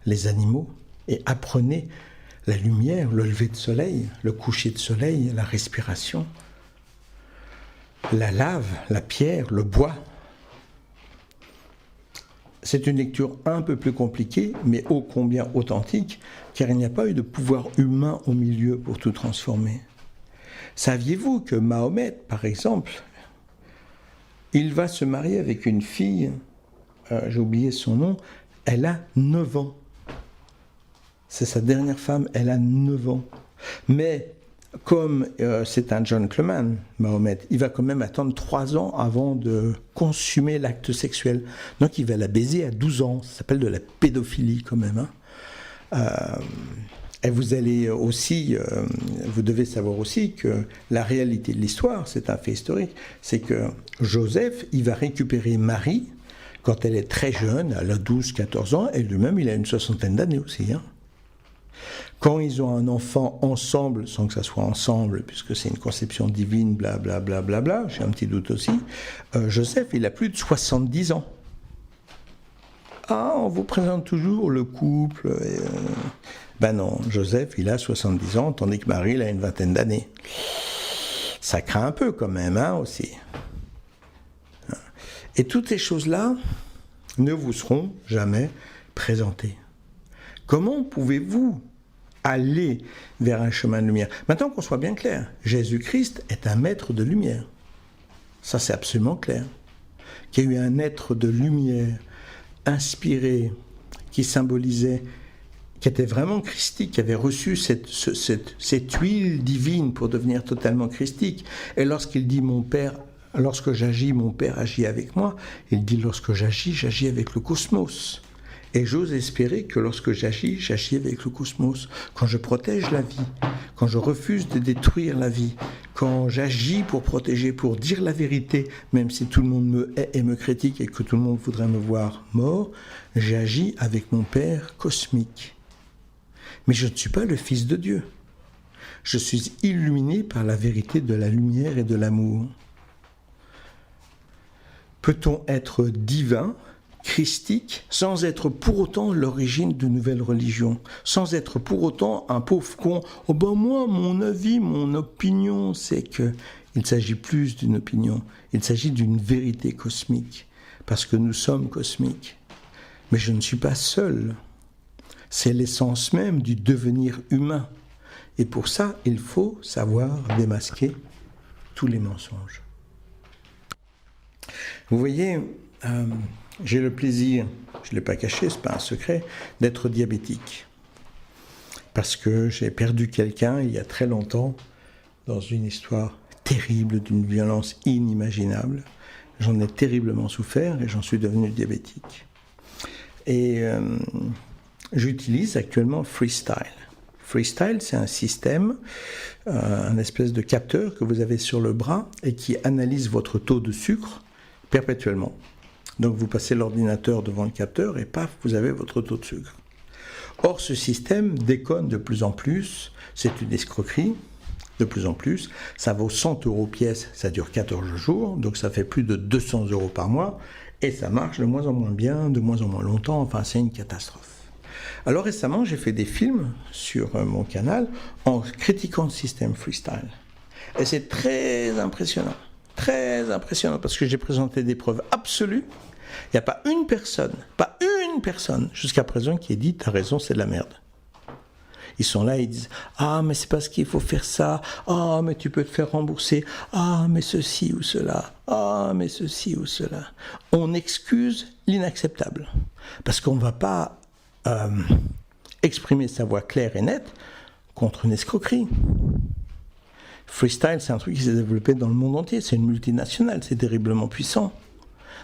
les animaux, et apprenez la lumière, le lever de soleil, le coucher de soleil, la respiration, la lave, la pierre, le bois. C'est une lecture un peu plus compliquée, mais ô combien authentique, car il n'y a pas eu de pouvoir humain au milieu pour tout transformer. Saviez-vous que Mahomet, par exemple, il va se marier avec une fille, j'ai oublié son nom, elle a 9 ans. C'est sa dernière femme, elle a 9 ans. Mais comme c'est un gentleman, Mahomet, il va quand même attendre 3 ans avant de consommer l'acte sexuel. Donc il va la baiser à 12 ans. Ça s'appelle de la pédophilie quand même. Hein. Et vous allez aussi, vous devez savoir aussi que la réalité de l'histoire, c'est un fait historique, c'est que Joseph, il va récupérer Marie quand elle est très jeune, elle a 12-14 ans, et lui-même, il a une 60aine d'années aussi. Hein. Quand ils ont un enfant ensemble, sans que ça soit ensemble, puisque c'est une conception divine, blablabla, bla, bla, bla, j'ai un petit doute aussi, Joseph, il a plus de 70 ans. Ah, on vous présente toujours le couple. Ben non, Joseph, il a 70 ans, tandis que Marie, il a une 20aine d'années. Ça craint un peu quand même, hein, aussi. Et toutes ces choses-là ne vous seront jamais présentées. Comment pouvez-vous aller vers un chemin de lumière? Maintenant qu'on soit bien clair, Jésus-Christ est un maître de lumière. Ça, c'est absolument clair. Qu'il y a eu un être de lumière inspiré, qui symbolisait, qui était vraiment christique, qui avait reçu cette huile divine pour devenir totalement christique. Et lorsqu'il dit « Mon Père, lorsque j'agis, mon Père agit avec moi », il dit « Lorsque j'agis avec le cosmos ». Et j'ose espérer que lorsque j'agis avec le cosmos. Quand je protège la vie, quand je refuse de détruire la vie, quand j'agis pour protéger, pour dire la vérité, même si tout le monde me hait et me critique et que tout le monde voudrait me voir mort, j'agis avec mon Père cosmique. Mais je ne suis pas le Fils de Dieu. Je suis illuminé par la vérité de la lumière et de l'amour. Peut-on être divin, christique, sans être pour autant l'origine de nouvelles religions, sans être pour autant un pauvre con? Oh ben moi, mon avis, mon opinion, c'est que il s'agit plus d'une opinion, il s'agit d'une vérité cosmique, parce que nous sommes cosmiques. Mais je ne suis pas seul. C'est l'essence même du devenir humain. Et pour ça, il faut savoir démasquer tous les mensonges. Vous voyez, j'ai le plaisir, je ne l'ai pas caché, ce n'est pas un secret, d'être diabétique. Parce que j'ai perdu quelqu'un il y a très longtemps, dans une histoire terrible, d'une violence inimaginable. J'en ai terriblement souffert et j'en suis devenu diabétique. Et j'utilise actuellement Freestyle. Freestyle, c'est un système, un espèce de capteur que vous avez sur le bras et qui analyse votre taux de sucre perpétuellement. Donc vous passez l'ordinateur devant le capteur et paf, vous avez votre taux de sucre. Or, ce système déconne de plus en plus, c'est une escroquerie, de plus en plus. Ça vaut 100 € pièce, ça dure 14 jours, donc ça fait plus de 200 € par mois, et ça marche de moins en moins bien, de moins en moins longtemps, enfin c'est une catastrophe. Alors récemment, j'ai fait des films sur mon canal en critiquant le système Freestyle. Et c'est très impressionnant, parce que j'ai présenté des preuves absolues. Il n'y a pas une personne jusqu'à présent qui ait dit « t'as raison, c'est de la merde ». Ils sont là, ils disent « ah, mais c'est parce qu'il faut faire ça, ah, mais tu peux te faire rembourser, ah, mais ceci ou cela, ah, mais ceci ou cela ». On excuse l'inacceptable, parce qu'on ne va pas exprimer sa voix claire et nette contre une escroquerie. Freestyle, c'est un truc qui s'est développé dans le monde entier, c'est une multinationale, c'est terriblement puissant.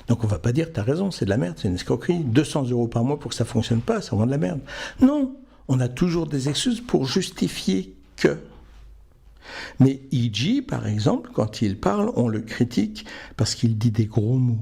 Donc on ne va pas dire, t'as raison, c'est de la merde, c'est une escroquerie. 200 € par mois pour que ça ne fonctionne pas, c'est vraiment de la merde. Non, on a toujours des excuses pour justifier que. Mais E.G., par exemple, quand il parle, on le critique parce qu'il dit des gros mots.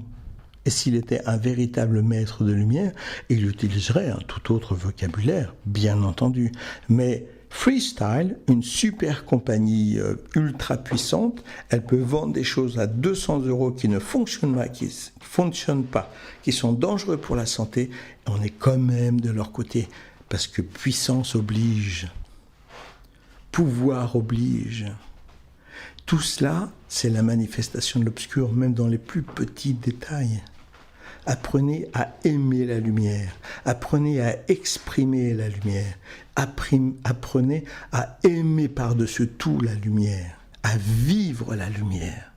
Et s'il était un véritable maître de lumière, il utiliserait un tout autre vocabulaire, bien entendu. Mais Freestyle, une super compagnie ultra puissante, elle peut vendre des choses à 200 € qui ne fonctionnent pas, qui sont dangereux pour la santé, et on est quand même de leur côté, parce que puissance oblige, pouvoir oblige. Tout cela, c'est la manifestation de l'obscur, même dans les plus petits détails. Apprenez à aimer la lumière, apprenez à exprimer la lumière, apprenez à aimer par-dessus tout la lumière, à vivre la lumière,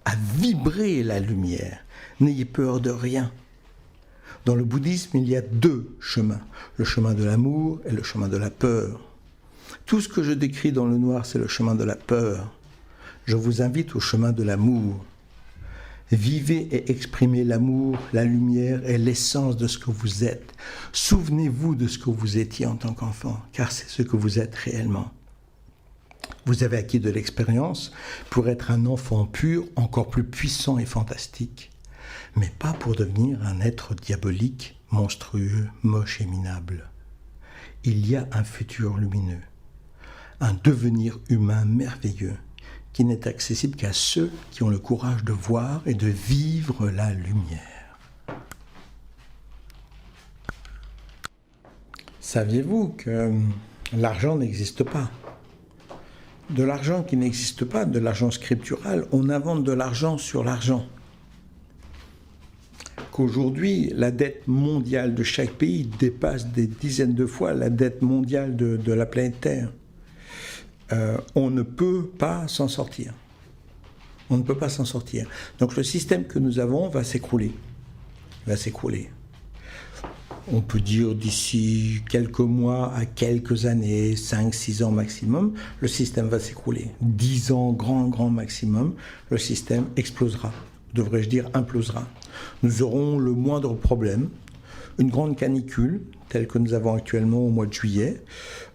à vibrer la lumière. N'ayez peur de rien. Dans le bouddhisme, il y a 2 chemins, le chemin de l'amour et le chemin de la peur. Tout ce que je décris dans le noir, c'est le chemin de la peur. Je vous invite au chemin de l'amour. Vivez et exprimez l'amour, la lumière et l'essence de ce que vous êtes. Souvenez-vous de ce que vous étiez en tant qu'enfant, car c'est ce que vous êtes réellement. Vous avez acquis de l'expérience pour être un enfant pur, encore plus puissant et fantastique, mais pas pour devenir un être diabolique, monstrueux, moche et minable. Il y a un futur lumineux, un devenir humain merveilleux, qui n'est accessible qu'à ceux qui ont le courage de voir et de vivre la lumière. Saviez-vous que l'argent n'existe pas? De l'argent qui n'existe pas, de l'argent scriptural, on invente de l'argent sur l'argent. Qu'aujourd'hui, la dette mondiale de chaque pays dépasse des dizaines de fois la dette mondiale de la planète Terre. On ne peut pas s'en sortir. On ne peut pas s'en sortir. Donc le système que nous avons va s'écrouler. Va s'écrouler. On peut dire d'ici quelques mois à quelques années, 5-6 ans maximum, le système va s'écrouler. 10 ans, grand maximum, le système explosera. Devrais-je dire implosera. Nous aurons le moindre problème, une grande canicule, telle que nous avons actuellement au mois de juillet,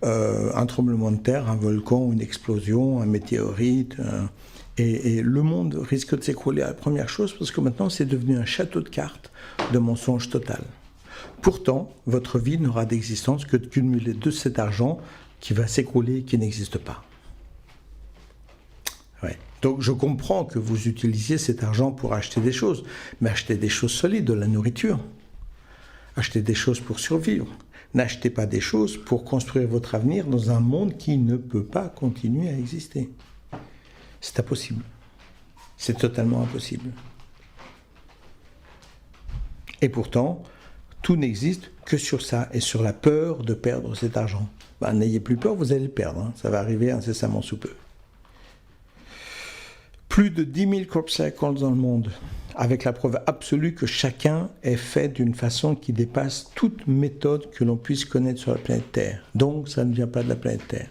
un tremblement de terre, un volcan, une explosion, un météorite, et le monde risque de s'écrouler à la première chose, parce que maintenant c'est devenu un château de cartes de mensonges total. Pourtant, votre vie n'aura d'existence que de cumuler de cet argent qui va s'écrouler et qui n'existe pas. Ouais. Donc je comprends que vous utilisiez cet argent pour acheter des choses, mais acheter des choses solides, de la nourriture. Achetez des choses pour survivre. N'achetez pas des choses pour construire votre avenir dans un monde qui ne peut pas continuer à exister. C'est impossible. C'est totalement impossible. Et pourtant, tout n'existe que sur ça et sur la peur de perdre cet argent. N'ayez plus peur, vous allez le perdre. Ça va arriver incessamment sous peu. Plus de 10 000 crop circles dans le monde, avec la preuve absolue que chacun est fait d'une façon qui dépasse toute méthode que l'on puisse connaître sur la planète Terre. Donc, ça ne vient pas de la planète Terre.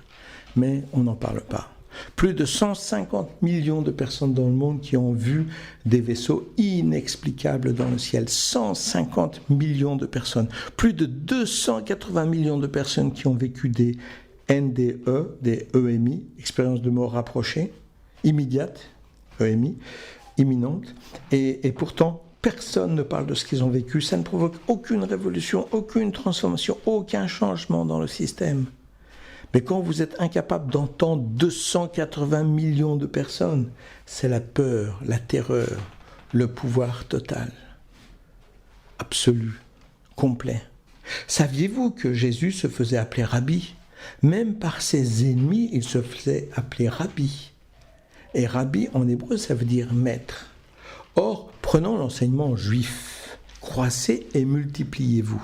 Mais on n'en parle pas. Plus de 150 millions de personnes dans le monde qui ont vu des vaisseaux inexplicables dans le ciel. 150 millions de personnes. Plus de 280 millions de personnes qui ont vécu des NDE, des EMI, expériences de mort rapprochée, immédiate, EMI, imminente, et pourtant, personne ne parle de ce qu'ils ont vécu. Ça ne provoque aucune révolution, aucune transformation, aucun changement dans le système. Mais quand vous êtes incapable d'entendre 280 millions de personnes, c'est la peur, la terreur, le pouvoir total, absolu, complet. Saviez-vous que Jésus se faisait appeler Rabbi? Même par ses ennemis, il se faisait appeler Rabbi. Et Rabbi, en hébreu, ça veut dire maître. Or, prenons l'enseignement juif. Croissez et multipliez-vous.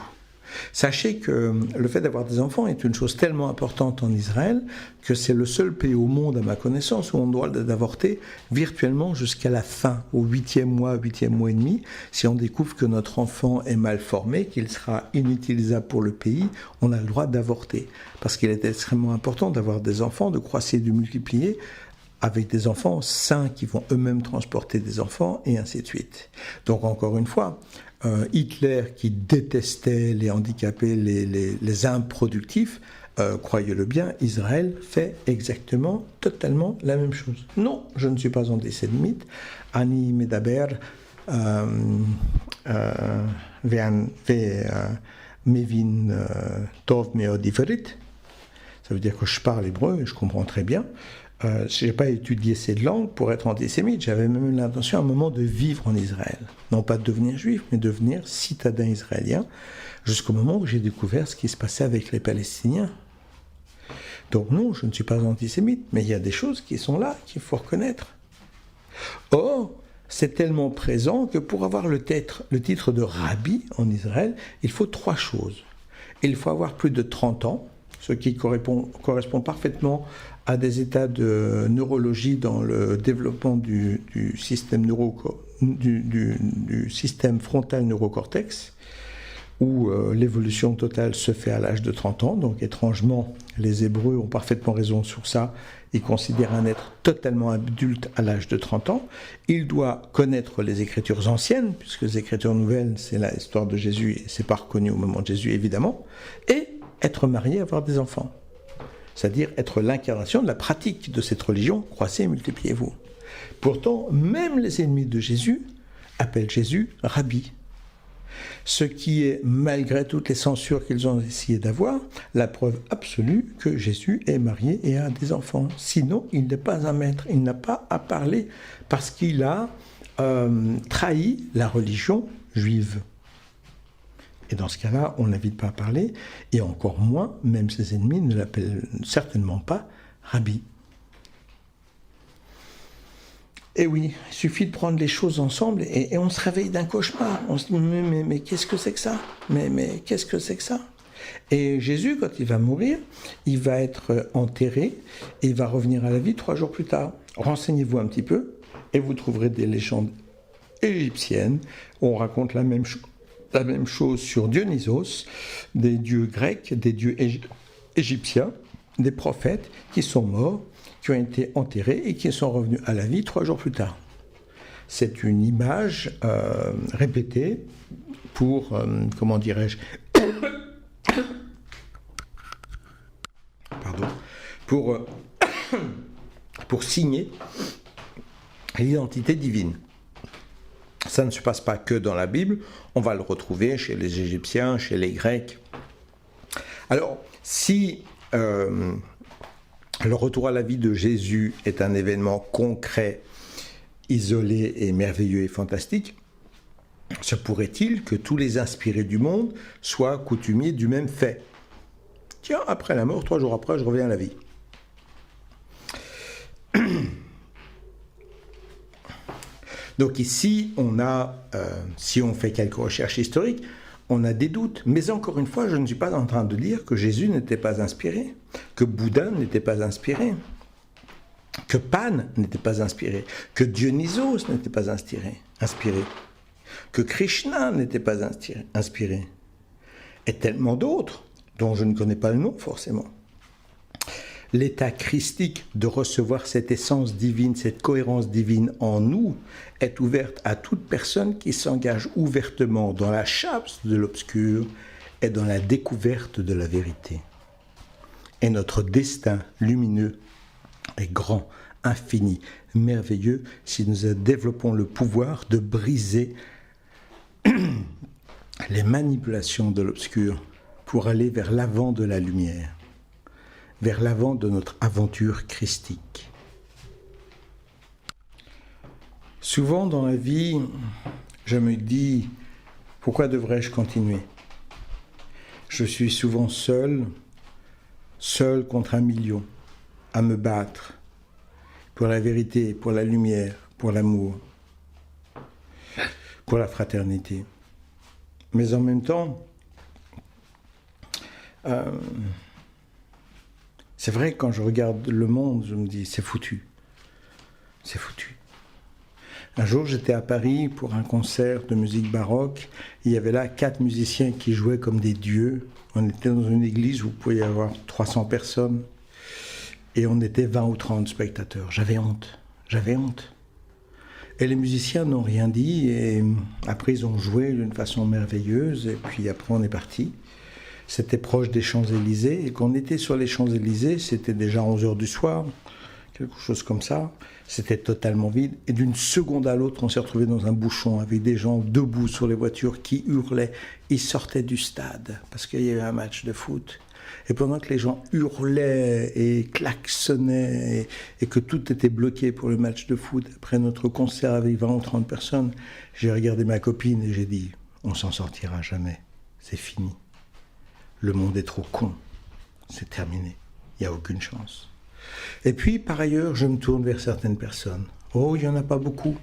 Sachez que le fait d'avoir des enfants est une chose tellement importante en Israël que c'est le seul pays au monde, à ma connaissance, où on doit d'avorter virtuellement jusqu'à la fin, au 8e mois et demi. Si on découvre que notre enfant est mal formé, qu'il sera inutilisable pour le pays, on a le droit d'avorter. Parce qu'il est extrêmement important d'avoir des enfants, de croître et de multiplier avec des enfants sains qui vont eux-mêmes transporter des enfants, et ainsi de suite. Donc encore une fois, Hitler qui détestait les handicapés, les improductifs, croyez-le bien, Israël fait exactement, totalement la même chose. Non, je ne suis pas antisémite. Ani medaber mevin tov meod ivrit. Ça veut dire que je parle hébreu et je comprends très bien. Je n'ai pas étudié cette langue pour être antisémite. J'avais même l'intention à un moment de vivre en Israël. Non pas de devenir juif, mais de devenir citadin israélien, jusqu'au moment où j'ai découvert ce qui se passait avec les Palestiniens. Donc non, je ne suis pas antisémite, mais il y a des choses qui sont là, qu'il faut reconnaître. Or, c'est tellement présent que pour avoir le titre de rabbi en Israël, il faut 3 choses. Il faut avoir plus de 30 ans, ce qui correspond parfaitement à des états de neurologie dans le développement du système frontal neurocortex, où l'évolution totale se fait à l'âge de 30 ans. Donc étrangement, les Hébreux ont parfaitement raison sur ça. Ils considèrent un être totalement adulte à l'âge de 30 ans. Il doit connaître les Écritures anciennes, puisque les Écritures nouvelles, c'est l'histoire de Jésus, et c'est pas reconnu au moment de Jésus, évidemment, et être marié, avoir des enfants. C'est-à-dire être l'incarnation de la pratique de cette religion, croissez et multipliez-vous. Pourtant, même les ennemis de Jésus appellent Jésus Rabbi. Ce qui est, malgré toutes les censures qu'ils ont essayé d'avoir, la preuve absolue que Jésus est marié et a des enfants. Sinon, il n'est pas un maître, il n'a pas à parler parce qu'il a trahi la religion juive. Et dans ce cas-là, on n'invite pas à parler, et encore moins, même ses ennemis ne l'appellent certainement pas Rabbi. Et oui, il suffit de prendre les choses ensemble et on se réveille d'un cauchemar. On se dit, mais qu'est-ce que c'est que ça ? Mais qu'est-ce que c'est que ça ? Et Jésus, quand il va mourir, il va être enterré et il va revenir à la vie 3 jours plus tard. Renseignez-vous un petit peu et vous trouverez des légendes égyptiennes où on raconte la même chose sur Dionysos, des dieux grecs, des dieux égyptiens, des prophètes qui sont morts, qui ont été enterrés et qui sont revenus à la vie 3 jours plus tard. C'est une image répétée pour, comment dirais-je, pardon, pour signer l'identité divine. Ça ne se passe pas que dans la Bible, on va le retrouver chez les Égyptiens, chez les Grecs. Alors, si le retour à la vie de Jésus est un événement concret, isolé et merveilleux et fantastique, se pourrait-il que tous les inspirés du monde soient coutumiers du même fait ? Tiens, après la mort, 3 jours après, je reviens à la vie. Donc ici, si on fait quelques recherches historiques, on a des doutes. Mais encore une fois, je ne suis pas en train de dire que Jésus n'était pas inspiré, que Bouddha n'était pas inspiré, que Pan n'était pas inspiré, que Dionysos n'était pas inspiré, que Krishna n'était pas inspiré, et tellement d'autres dont je ne connais pas le nom forcément. L'état christique de recevoir cette essence divine, cette cohérence divine en nous, est ouverte à toute personne qui s'engage ouvertement dans la chasse de l'obscur et dans la découverte de la vérité. Et notre destin lumineux est grand, infini, merveilleux si nous développons le pouvoir de briser les manipulations de l'obscur pour aller vers l'avant de la lumière, vers l'avant de notre aventure christique. Souvent dans la vie, je me dis, pourquoi devrais-je continuer ? Je suis souvent seul contre 1 million, à me battre pour la vérité, pour la lumière, pour l'amour, pour la fraternité. Mais en même temps, c'est vrai que quand je regarde le monde, je me dis, c'est foutu. C'est foutu. Un jour, j'étais à Paris pour un concert de musique baroque. Il y avait là 4 musiciens qui jouaient comme des dieux. On était dans une église où il pouvait y avoir 300 personnes. Et on était 20 ou 30 spectateurs. J'avais honte. Et les musiciens n'ont rien dit, et après ils ont joué d'une façon merveilleuse, et puis après on est parti. C'était proche des Champs-Élysées, et quand on était sur les Champs-Élysées, c'était déjà 11h du soir, quelque chose comme ça. C'était totalement vide, et d'une seconde à l'autre, on s'est retrouvé dans un bouchon avec des gens debout sur les voitures qui hurlaient. Ils sortaient du stade, parce qu'il y avait un match de foot. Et pendant que les gens hurlaient et klaxonnaient et que tout était bloqué pour le match de foot, après notre concert avec 20 ou 30 personnes, j'ai regardé ma copine et j'ai dit « On s'en sortira jamais, c'est fini. Le monde est trop con, c'est terminé, il n'y a aucune chance. » Et puis, par ailleurs, je me tourne vers certaines personnes. Oh, il n'y en a pas beaucoup.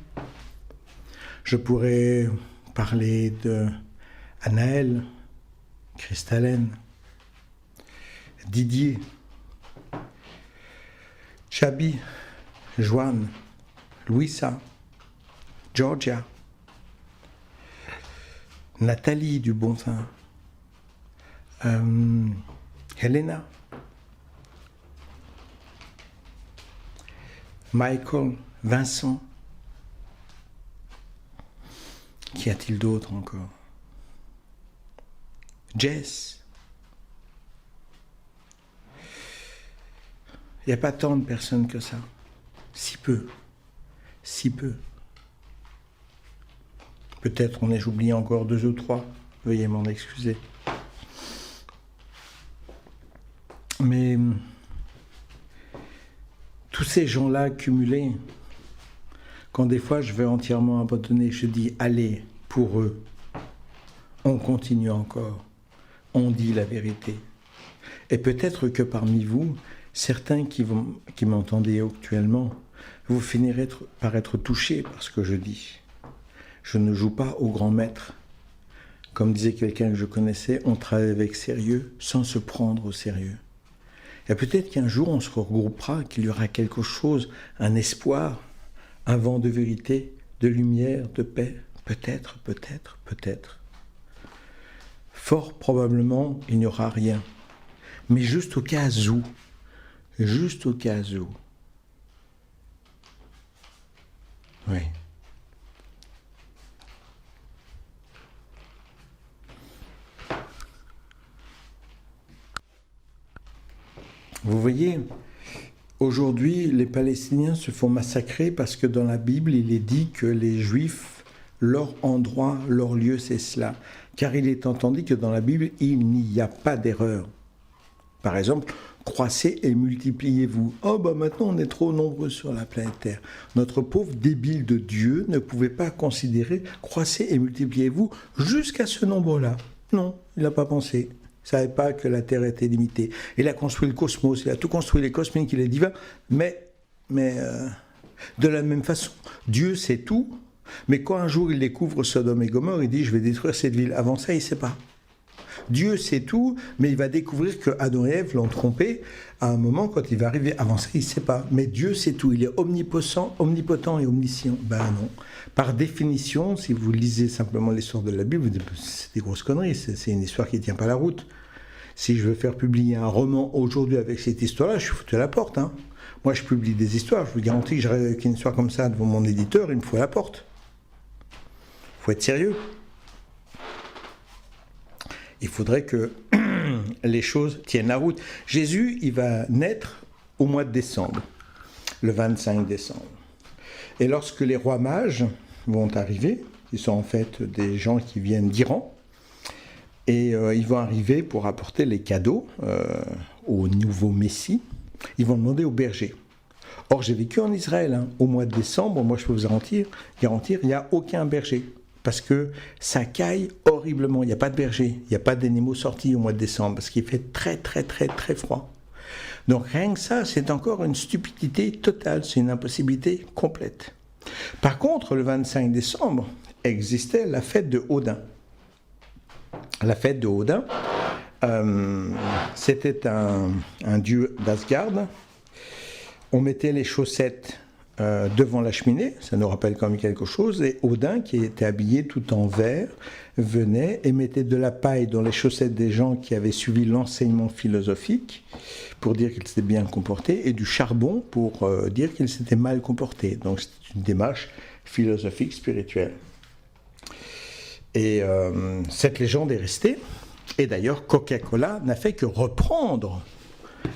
Je pourrais parler de Anaël, Christallène, Didier, Chabi, Joanne, Louisa, Georgia, Nathalie du Bonfin, Helena, Michael, Vincent. Qu'y a-t-il d'autre encore? Jess. Il n'y a pas tant de personnes que ça. Si peu. Peut-être en ai-je oublié encore 2 ou 3. Veuillez m'en excuser. Mais tous ces gens-là cumulés, quand des fois je vais entièrement abandonner, je dis allez, pour eux, on continue encore, on dit la vérité. Et peut-être que parmi vous, certains qui m'entendez actuellement, vous finirez par être touchés par ce que je dis. Je ne joue pas au grand maître. Comme disait quelqu'un que je connaissais, on travaille avec sérieux sans se prendre au sérieux. Et peut-être qu'un jour on se regroupera, qu'il y aura quelque chose, un espoir, un vent de vérité, de lumière, de paix. Peut-être. Fort probablement, il n'y aura rien. Mais juste au cas où. Oui. Vous voyez, aujourd'hui, les Palestiniens se font massacrer parce que dans la Bible, il est dit que les Juifs, leur endroit, leur lieu, c'est cela. Car il est entendu que dans la Bible, il n'y a pas d'erreur. Par exemple, croissez et multipliez-vous. Oh, maintenant on est trop nombreux sur la planète Terre. Notre pauvre débile de Dieu ne pouvait pas considérer croissez et multipliez-vous jusqu'à ce nombre-là. Non, il n'a pas pensé. Il ne savait pas que la Terre était limitée. Il a construit le cosmos, il a tout construit, les cosmiques, il est divin, mais de la même façon, Dieu sait tout, mais quand un jour il découvre Sodome et Gomorrhe, il dit « je vais détruire cette ville ». Avant ça, il ne sait pas. Dieu sait tout, mais il va découvrir que Adam et Ève l'ont trompé à un moment quand il va arriver. Avant ça, il ne sait pas. Mais Dieu sait tout. Il est omnipotent et omniscient. Ben non. Par définition, si vous lisez simplement l'histoire de la Bible, vous dites c'est des grosses conneries. C'est une histoire qui ne tient pas la route. Si je veux faire publier un roman aujourd'hui avec cette histoire-là, je suis foutu à la porte. Hein. Moi, je publie des histoires. Je vous garantis que j'arrive avec une histoire comme ça devant mon éditeur, il me faut à la porte. Il faut être sérieux. Il faudrait que les choses tiennent la route. Jésus, il va naître au mois de décembre, le 25 décembre. Et lorsque les rois mages vont arriver, ils sont en fait des gens qui viennent d'Iran, et ils vont arriver pour apporter les cadeaux au nouveau Messie, ils vont demander aux bergers. Or, j'ai vécu en Israël, hein, au mois de décembre, moi je peux vous garantir, il n'y a aucun berger. Parce que ça caille horriblement. Il n'y a pas de berger, il n'y a pas d'animaux sortis au mois de décembre, parce qu'il fait très froid. Donc rien que ça, c'est encore une stupidité totale, c'est une impossibilité complète. Par contre, le 25 décembre, existait la fête de Odin. La fête de Odin, c'était un dieu d'Asgard. On mettait les chaussettes devant la cheminée, ça nous rappelle quand même quelque chose, et Odin, qui était habillé tout en vert, venait et mettait de la paille dans les chaussettes des gens qui avaient suivi l'enseignement philosophique pour dire qu'ils s'étaient bien comportés, et du charbon pour dire qu'ils s'étaient mal comportés. Donc c'est une démarche philosophique, spirituelle. Et cette légende est restée, et d'ailleurs Coca-Cola n'a fait que reprendre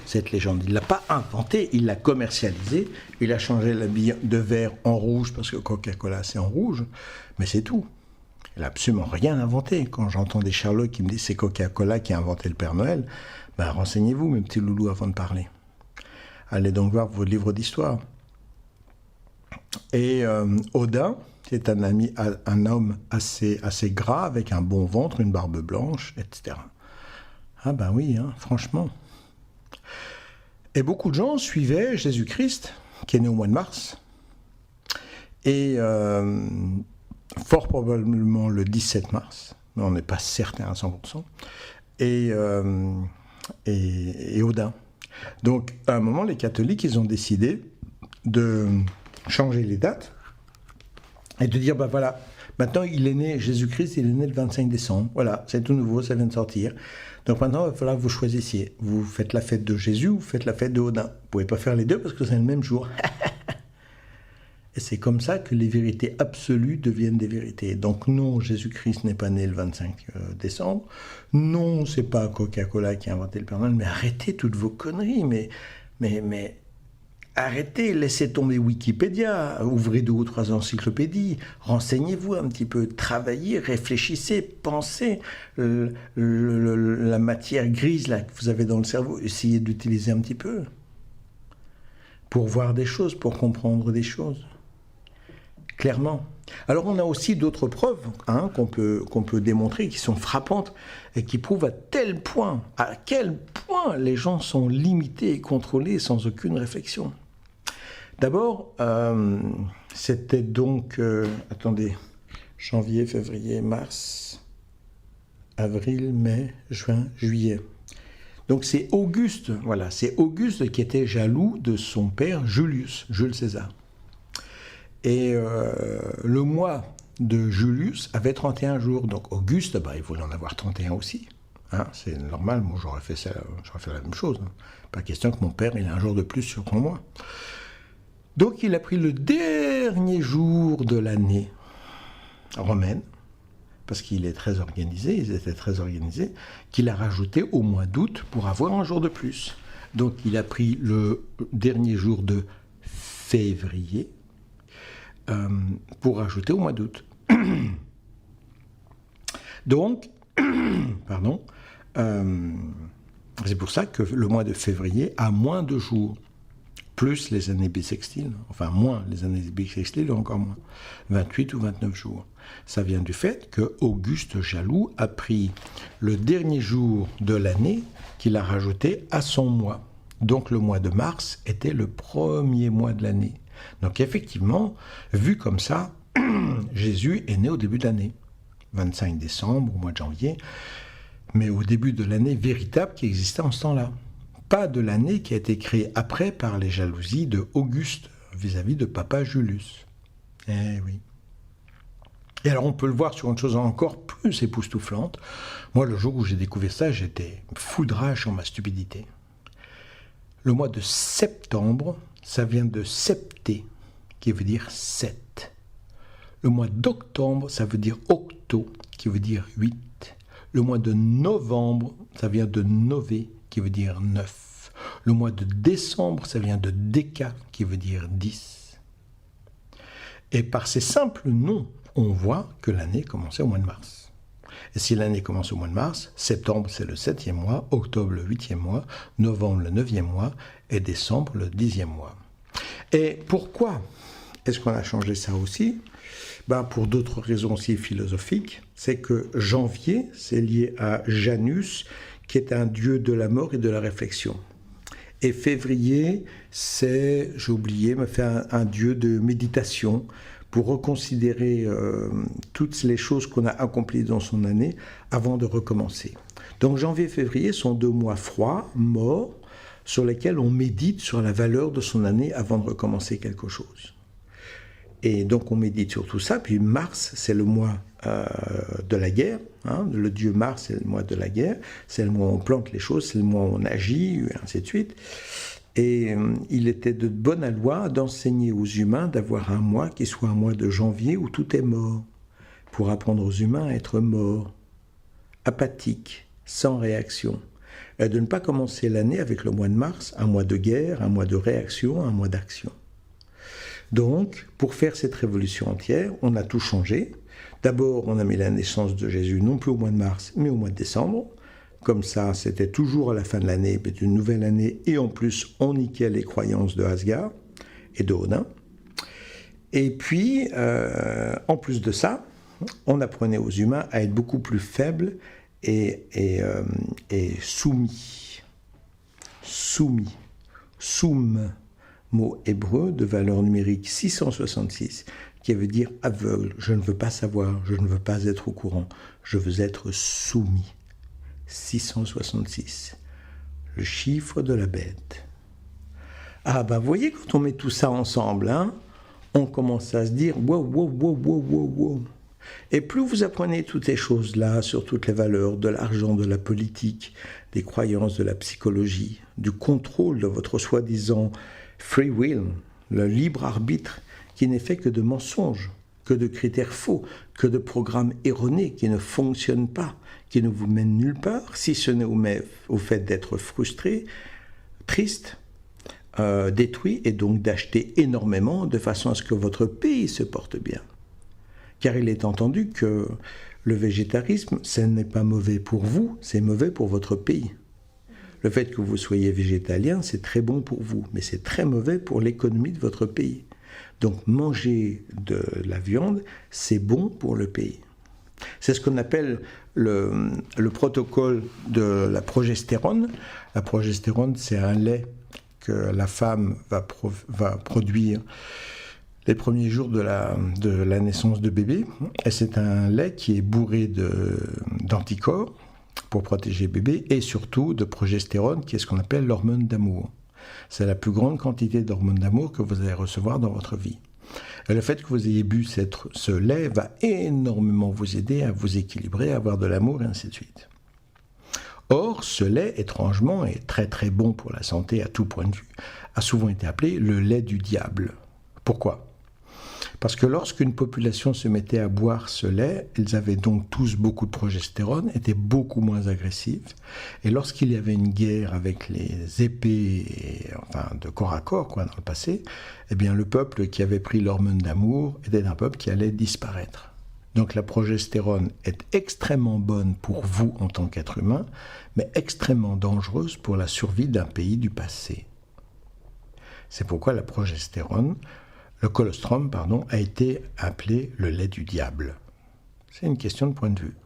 cette légende. Il ne l'a pas inventée, il l'a commercialisée, il a changé la bille de vert en rouge, parce que Coca-Cola c'est en rouge, mais c'est tout. Il n'a absolument rien inventé. Quand j'entends des Sherlock qui me disent c'est Coca-Cola qui a inventé le Père Noël, ben renseignez-vous, mes petits loulous, avant de parler. Allez donc voir vos livres d'histoire. Et Odin, qui est un homme assez gras, avec un bon ventre, une barbe blanche, etc. Ah ben oui, hein, franchement. Et beaucoup de gens suivaient Jésus-Christ, qui est né au mois de mars, et fort probablement le 17 mars, mais on n'est pas certain à 100%, et Odin. Donc, à un moment, les catholiques, ils ont décidé de changer les dates et de dire, ben voilà, maintenant, il est né, Jésus-Christ, il est né le 25 décembre. Voilà, c'est tout nouveau, ça vient de sortir. Donc maintenant, il va falloir que vous choisissiez. Vous faites la fête de Jésus ou vous faites la fête de Odin. Vous ne pouvez pas faire les deux parce que c'est le même jour. Et c'est comme ça que les vérités absolues deviennent des vérités. Donc non, Jésus-Christ n'est pas né le 25 décembre. Non, c'est pas Coca-Cola qui a inventé le Père Noël. Mais arrêtez toutes vos conneries. Mais arrêtez, laissez tomber Wikipédia. Ouvrez 2 ou 3 encyclopédies. Renseignez-vous un petit peu. Travaillez, réfléchissez, pensez. La matière grise là, que vous avez dans le cerveau, essayez d'utiliser un petit peu. Pour voir des choses, pour comprendre des choses. Clairement. Alors on a aussi d'autres preuves qu'on peut démontrer, qui sont frappantes et qui prouvent à quel point les gens sont limités et contrôlés sans aucune réflexion. D'abord, c'était donc, janvier, février, mars, avril, mai, juin, juillet. Donc c'est Auguste, voilà, c'est Auguste qui était jaloux de son père Julius, Jules César. Et le mois de Julius avait 31 jours, donc Auguste, il voulait en avoir 31 aussi. Hein, c'est normal, moi j'aurais fait la même chose. Hein. Pas question que mon père ait un jour de plus sur mon mois. Donc il a pris le dernier jour de l'année romaine, parce qu'il est très organisé, ils étaient très organisés, qu'il a rajouté au mois d'août pour avoir un jour de plus. Donc il a pris le dernier jour de février pour rajouter au mois d'août. Donc, c'est pour ça que le mois de février a moins de jours, plus les années bissextiles, enfin moins les années bissextiles, encore moins, 28 ou 29 jours. Ça vient du fait que Auguste jaloux a pris le dernier jour de l'année qu'il a rajouté à son mois. Donc le mois de mars était le premier mois de l'année. Donc effectivement, vu comme ça, Jésus est né au début de l'année, 25 décembre, au mois de janvier, mais au début de l'année véritable qui existait en ce temps-là. Pas de l'année qui a été créée après par les jalousies de Auguste vis-à-vis de papa Julius. Eh oui. Et alors on peut le voir sur une chose encore plus époustouflante. Moi, le jour où j'ai découvert ça, j'étais foudrage sur ma stupidité. Le mois de septembre, ça vient de septé, qui veut dire 7. Le mois d'octobre, ça veut dire octo, qui veut dire 8. Le mois de novembre, ça vient de nové, qui veut dire 9. Le mois de décembre, ça vient de déca, qui veut dire 10. Et par ces simples noms, on voit que l'année commençait au mois de mars. Et si l'année commence au mois de mars, septembre c'est le 7e mois, octobre le 8e mois, novembre le 9e mois et décembre le 10e mois. Et pourquoi est-ce qu'on a changé ça aussi ? Pour d'autres raisons aussi philosophiques, c'est que janvier, c'est lié à Janus, qui est un dieu de la mort et de la réflexion. Et février, c'est, j'ai oublié, me fait un dieu de méditation pour reconsidérer toutes les choses qu'on a accomplies dans son année avant de recommencer. Donc janvier et février sont 2 mois froids, morts, sur lesquels on médite sur la valeur de son année avant de recommencer quelque chose. Et donc on médite sur tout ça. Puis Mars, c'est le mois de la guerre. Hein. Le dieu Mars, c'est le mois de la guerre. C'est le mois où on plante les choses, c'est le mois où on agit, et ainsi de suite. Et il était de bonne loi d'enseigner aux humains d'avoir un mois qui soit un mois de janvier où tout est mort, pour apprendre aux humains à être morts, apathiques, sans réaction. Et de ne pas commencer l'année avec le mois de mars, un mois de guerre, un mois de réaction, un mois d'action. Donc, pour faire cette révolution entière, on a tout changé. D'abord, on a mis la naissance de Jésus non plus au mois de mars, mais au mois de décembre. Comme ça, c'était toujours à la fin de l'année, mais une nouvelle année. Et en plus, on niquait les croyances de Asgard et de Odin. Et puis, en plus de ça, on apprenait aux humains à être beaucoup plus faibles et soumis. Soumis. Soum, mot hébreu de valeur numérique 666, qui veut dire aveugle. Je ne veux pas savoir, je ne veux pas être au courant, je veux être soumis. 666, le chiffre de la bête. Ah ben, vous voyez, quand on met tout ça ensemble, hein, on commence à se dire wow, wow, wow, wow, wow, wow. Et plus vous apprenez toutes ces choses-là sur toutes les valeurs de l'argent, de la politique, des croyances, de la psychologie, du contrôle de votre soi-disant free will, le libre arbitre qui n'est fait que de mensonges, que de critères faux, que de programmes erronés qui ne fonctionnent pas, qui ne vous mènent nulle part, si ce n'est au fait d'être frustré, triste, détruit, et donc d'acheter énormément de façon à ce que votre pays se porte bien. Car il est entendu que le végétarisme, ce n'est pas mauvais pour vous, c'est mauvais pour votre pays. Le fait que vous soyez végétalien, c'est très bon pour vous, mais c'est très mauvais pour l'économie de votre pays. Donc manger de la viande, c'est bon pour le pays. C'est ce qu'on appelle le protocole de la progestérone. La progestérone, c'est un lait que la femme va produire les premiers jours de la naissance de bébé. Et c'est un lait qui est bourré d'anticorps pour protéger bébé et surtout de progestérone, qui est ce qu'on appelle l'hormone d'amour. C'est la plus grande quantité d'hormones d'amour que vous allez recevoir dans votre vie. Et le fait que vous ayez bu ce lait va énormément vous aider à vous équilibrer, à avoir de l'amour et ainsi de suite. Or, ce lait, étrangement, est très très bon pour la santé à tout point de vue, a souvent été appelé le lait du diable. Pourquoi ? Parce que lorsqu'une population se mettait à boire ce lait, ils avaient donc tous beaucoup de progestérone, étaient beaucoup moins agressifs. Et lorsqu'il y avait une guerre avec les épées, enfin de corps à corps dans le passé, eh bien le peuple qui avait pris l'hormone d'amour était un peuple qui allait disparaître. Donc la progestérone est extrêmement bonne pour vous en tant qu'être humain, mais extrêmement dangereuse pour la survie d'un pays du passé. C'est pourquoi la progestérone, le colostrum, a été appelé le lait du diable. C'est une question de point de vue.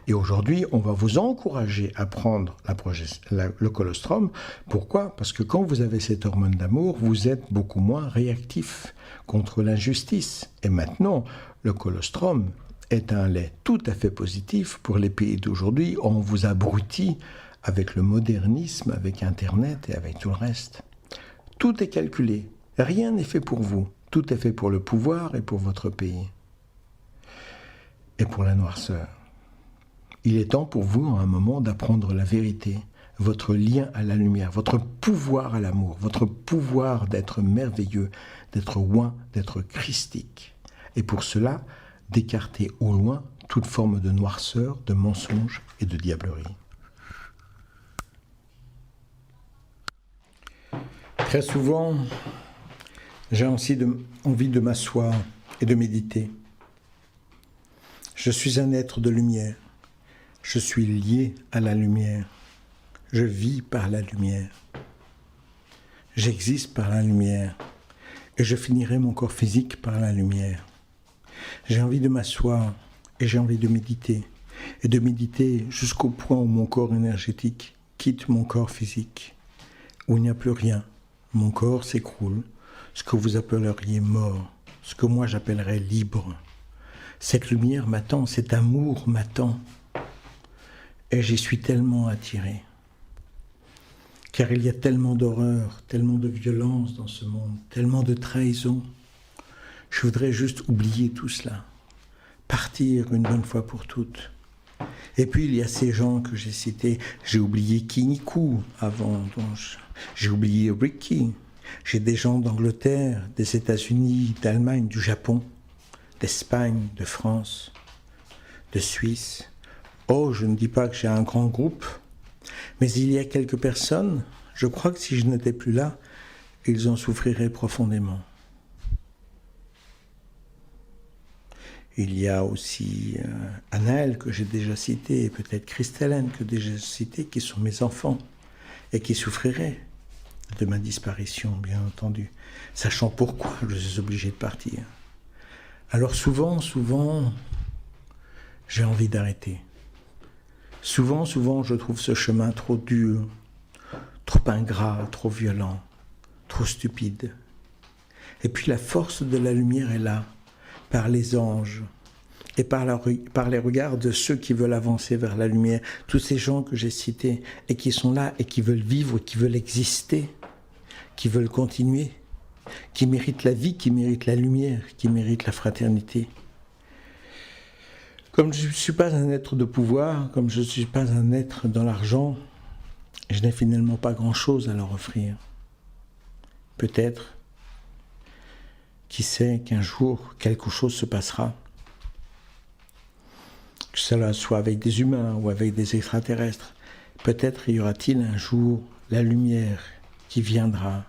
Et aujourd'hui, on va vous encourager à prendre le colostrum. Pourquoi ? Parce que quand vous avez cette hormone d'amour, vous êtes beaucoup moins réactif contre l'injustice. Et maintenant, le colostrum est un lait tout à fait positif pour les pays d'aujourd'hui. On vous abrutit avec le modernisme, avec Internet et avec tout le reste. Tout est calculé. Rien n'est fait pour vous. Tout est fait pour le pouvoir et pour votre pays. Et pour la noirceur. Il est temps pour vous, à un moment, d'apprendre la vérité, votre lien à la lumière, votre pouvoir à l'amour, votre pouvoir d'être merveilleux, d'être oint, d'être christique. Et pour cela, d'écarter au loin toute forme de noirceur, de mensonge et de diablerie. Très souvent, j'ai aussi envie de m'asseoir et de méditer. Je suis un être de lumière. Je suis lié à la lumière. Je vis par la lumière. J'existe par la lumière. Et je finirai mon corps physique par la lumière. J'ai envie de m'asseoir et j'ai envie de méditer. Et de méditer jusqu'au point où mon corps énergétique quitte mon corps physique. Où il n'y a plus rien. Mon corps s'écroule. Ce que vous appelleriez mort. Ce que moi j'appellerais libre. Cette lumière m'attend, cet amour m'attend. Et j'y suis tellement attiré. Car il y a tellement d'horreur, tellement de violence dans ce monde, tellement de trahison. Je voudrais juste oublier tout cela, partir une bonne fois pour toutes. Et puis il y a ces gens que j'ai cités. J'ai oublié Kinikou avant, j'ai oublié Ricky. J'ai des gens d'Angleterre, des États-Unis, d'Allemagne, du Japon, d'Espagne, de France, de Suisse. Oh, je ne dis pas que j'ai un grand groupe, mais il y a quelques personnes, je crois que si je n'étais plus là, ils en souffriraient profondément. Il y a aussi Anaël que j'ai déjà cité, et peut-être Christelle que j'ai déjà cité, qui sont mes enfants et qui souffriraient de ma disparition, bien entendu, sachant pourquoi je suis obligé de partir. Alors souvent, j'ai envie d'arrêter. Souvent, je trouve ce chemin trop dur, trop ingrat, trop violent, trop stupide. Et puis la force de la lumière est là, par les anges et par les regards de ceux qui veulent avancer vers la lumière, tous ces gens que j'ai cités et qui sont là et qui veulent vivre, qui veulent exister, qui veulent continuer, qui méritent la vie, qui méritent la lumière, qui méritent la fraternité. Comme je ne suis pas un être de pouvoir, comme je ne suis pas un être dans l'argent, je n'ai finalement pas grand-chose à leur offrir. Peut-être, qui sait qu'un jour, quelque chose se passera. Que cela soit avec des humains ou avec des extraterrestres. Peut-être y aura-t-il un jour la lumière qui viendra,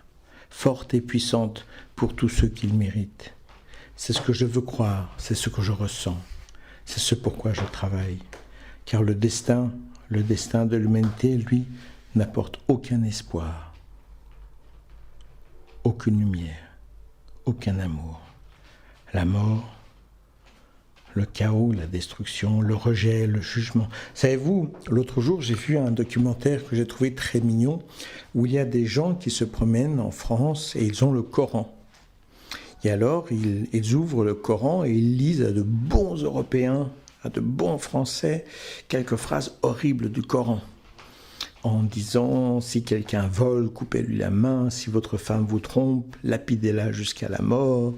forte et puissante pour tous ceux qui le méritent. C'est ce que je veux croire, c'est ce que je ressens. C'est ce pourquoi je travaille. Car le destin de l'humanité, lui, n'apporte aucun espoir, aucune lumière, aucun amour. La mort, le chaos, la destruction, le rejet, le jugement. Savez-vous, l'autre jour, j'ai vu un documentaire que j'ai trouvé très mignon, où il y a des gens qui se promènent en France et ils ont le Coran. Et alors, ils ouvrent le Coran et ils lisent à de bons Européens, à de bons Français, quelques phrases horribles du Coran. En disant, si quelqu'un vole, coupez-lui la main, si votre femme vous trompe, lapidez-la jusqu'à la mort.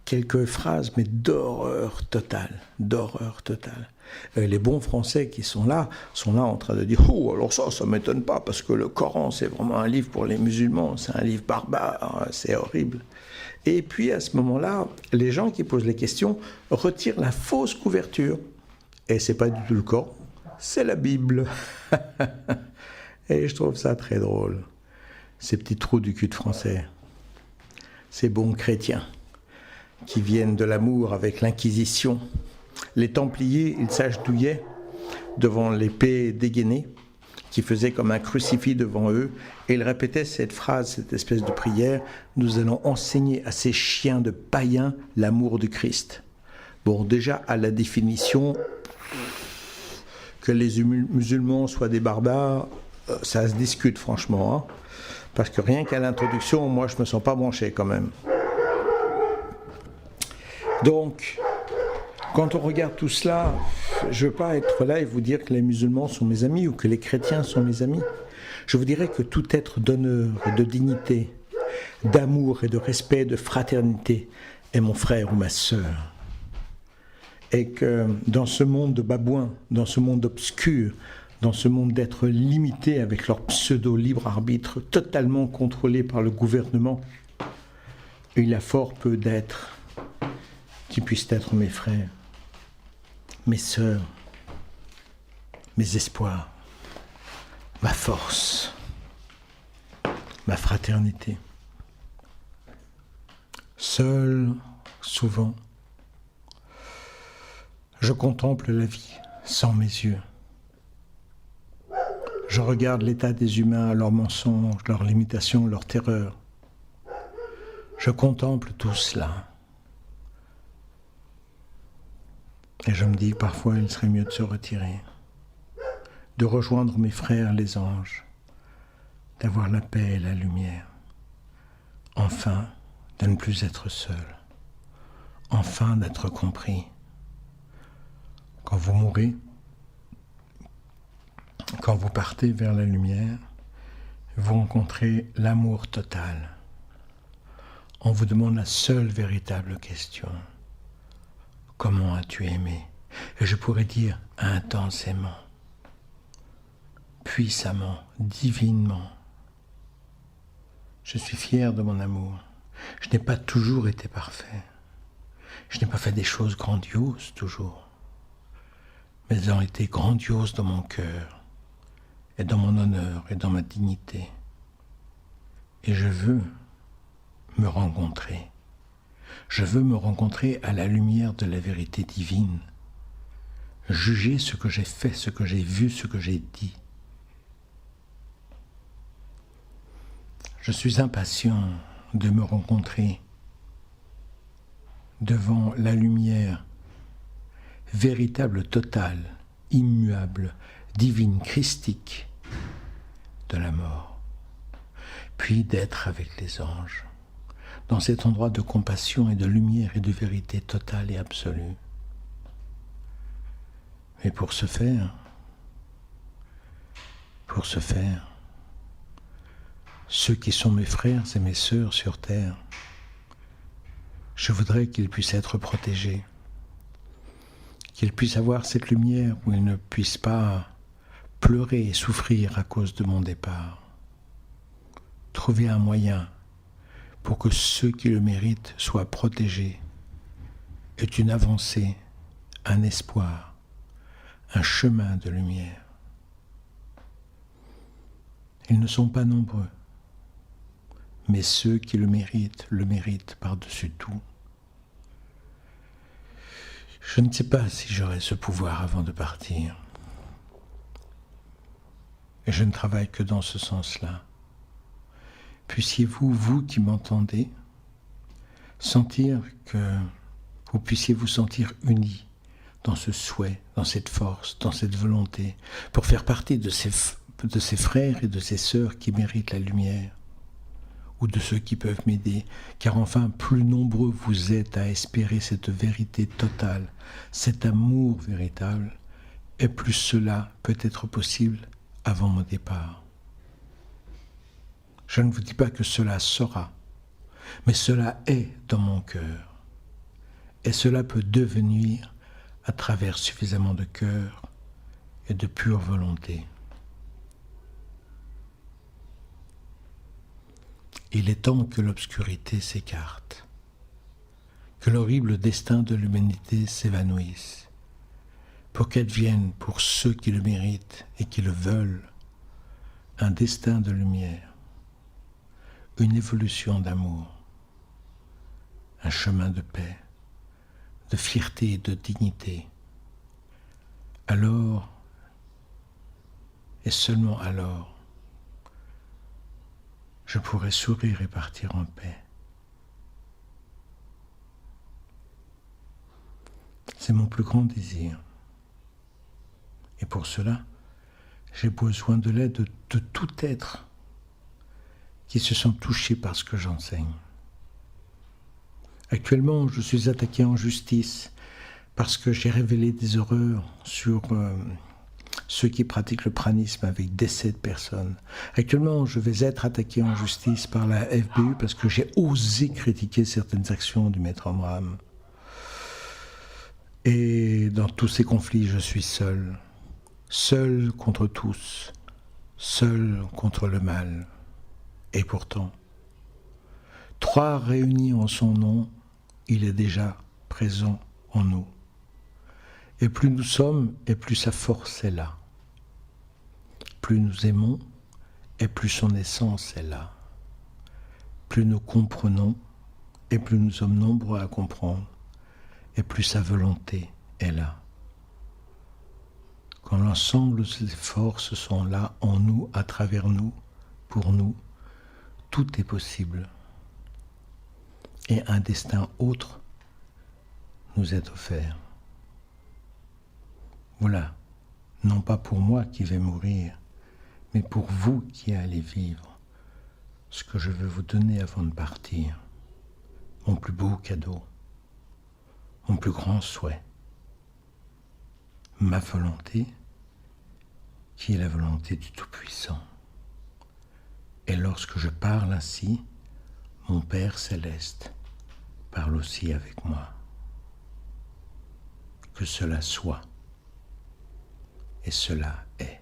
Quelques phrases, mais d'horreur totale, d'horreur totale. Les bons Français qui sont là en train de dire « Oh, alors ça ne m'étonne pas, parce que le Coran, c'est vraiment un livre pour les musulmans, c'est un livre barbare, c'est horrible. » Et puis, à ce moment-là, les gens qui posent les questions retirent la fausse couverture. Et c'est pas du tout le Coran, c'est la Bible. Et je trouve ça très drôle, ces petits trous du cul de Français, ces bons chrétiens qui viennent de l'amour avec l'Inquisition. Les Templiers, ils s'agenouillaient devant l'épée dégainée, qui faisait comme un crucifix devant eux, et ils répétaient cette phrase, cette espèce de prière, « Nous allons enseigner à ces chiens de païens l'amour du Christ ». Bon, déjà, à la définition, que les musulmans soient des barbares, ça se discute franchement, hein, parce que rien qu'à l'introduction, moi je me sens pas branché quand même. Donc, quand on regarde tout cela, je ne veux pas être là et vous dire que les musulmans sont mes amis ou que les chrétiens sont mes amis. Je vous dirais que tout être d'honneur et de dignité, d'amour et de respect, de fraternité est mon frère ou ma sœur. Et que dans ce monde de babouins, dans ce monde obscur, dans ce monde d'êtres limités avec leur pseudo-libre arbitre totalement contrôlé par le gouvernement, il y a fort peu d'êtres qui puissent être mes frères, mes sœurs, mes espoirs, ma force, ma fraternité. Seul, souvent, je contemple la vie sans mes yeux. Je regarde l'état des humains, leurs mensonges, leurs limitations, leurs terreurs. Je contemple tout cela. Et je me dis parfois il serait mieux de se retirer, de rejoindre mes frères les anges, d'avoir la paix et la lumière. Enfin, de ne plus être seul. Enfin, d'être compris. Quand vous mourrez, quand vous partez vers la lumière, vous rencontrez l'amour total. on vous demande la seule véritable question. Comment as-tu aimé? Et je pourrais dire intensément, puissamment, divinement. Je suis fier de mon amour. Je n'ai pas toujours été parfait. Je n'ai pas fait des choses grandioses toujours. Mais elles ont été grandioses dans mon cœur, et dans mon honneur, et dans ma dignité. Et je veux me rencontrer. Je veux me rencontrer à la lumière de la vérité divine. Juger ce que j'ai fait, ce que j'ai vu, ce que j'ai dit. Je suis impatient de me rencontrer devant la lumière véritable, totale, immuable, divine, christique de la mort, puis d'être avec les anges, dans cet endroit de compassion et de lumière et de vérité totale et absolue. Mais pour ce faire, ceux qui sont mes frères et mes sœurs sur terre, je voudrais qu'ils puissent être protégés, qu'ils puissent avoir cette lumière où ils ne puissent pas pleurer et souffrir à cause de mon départ. Trouver un moyen pour que ceux qui le méritent soient protégés est une avancée, un espoir, un chemin de lumière. Ils ne sont pas nombreux, mais ceux qui le méritent par-dessus tout. Je ne sais pas si j'aurai ce pouvoir avant de partir. Et je ne travaille que dans ce sens-là. Puissiez-vous, vous qui m'entendez, sentir que vous puissiez vous sentir unis dans ce souhait, dans cette force, dans cette volonté, pour faire partie de ces frères et de ces sœurs qui méritent la lumière, ou de ceux qui peuvent m'aider, car enfin, plus nombreux vous êtes à espérer cette vérité totale, cet amour véritable, et plus cela peut être possible avant mon départ. Je ne vous dis pas que cela sera, mais cela est dans mon cœur, et cela peut devenir à travers suffisamment de cœur et de pure volonté. Il est temps que l'obscurité s'écarte, que l'horrible destin de l'humanité s'évanouisse, pour qu'advienne pour ceux qui le méritent et qui le veulent, un destin de lumière, une évolution d'amour, un chemin de paix, de fierté et de dignité. Alors, et seulement alors, je pourrai sourire et partir en paix. C'est mon plus grand désir. Et pour cela, j'ai besoin de l'aide de tout être qui se sent touché par ce que j'enseigne. Actuellement, je suis attaqué en justice parce que j'ai révélé des horreurs sur ceux qui pratiquent le pranisme avec décès de personnes. Actuellement, je vais être attaqué en justice par la FBU parce que j'ai osé critiquer certaines actions du maître Omram. Et dans tous ces conflits, je suis seul. Seul contre tous. Seul contre le mal. Et pourtant, 3 réunis en son nom, il est déjà présent en nous. Et plus nous sommes, et plus sa force est là. Plus nous aimons, et plus son essence est là. Plus nous comprenons, et plus nous sommes nombreux à comprendre, et plus sa volonté est là. Quand l'ensemble de ces forces sont là, en nous, à travers nous, pour nous, tout est possible. Et un destin autre nous est offert. Voilà, non pas pour moi qui vais mourir, mais pour vous qui allez vivre, ce que je veux vous donner avant de partir, mon plus beau cadeau, mon plus grand souhait, ma volonté, qui est la volonté du Tout-Puissant. Et lorsque je parle ainsi, Mon Père céleste, parle aussi avec moi. Que cela soit, et cela est.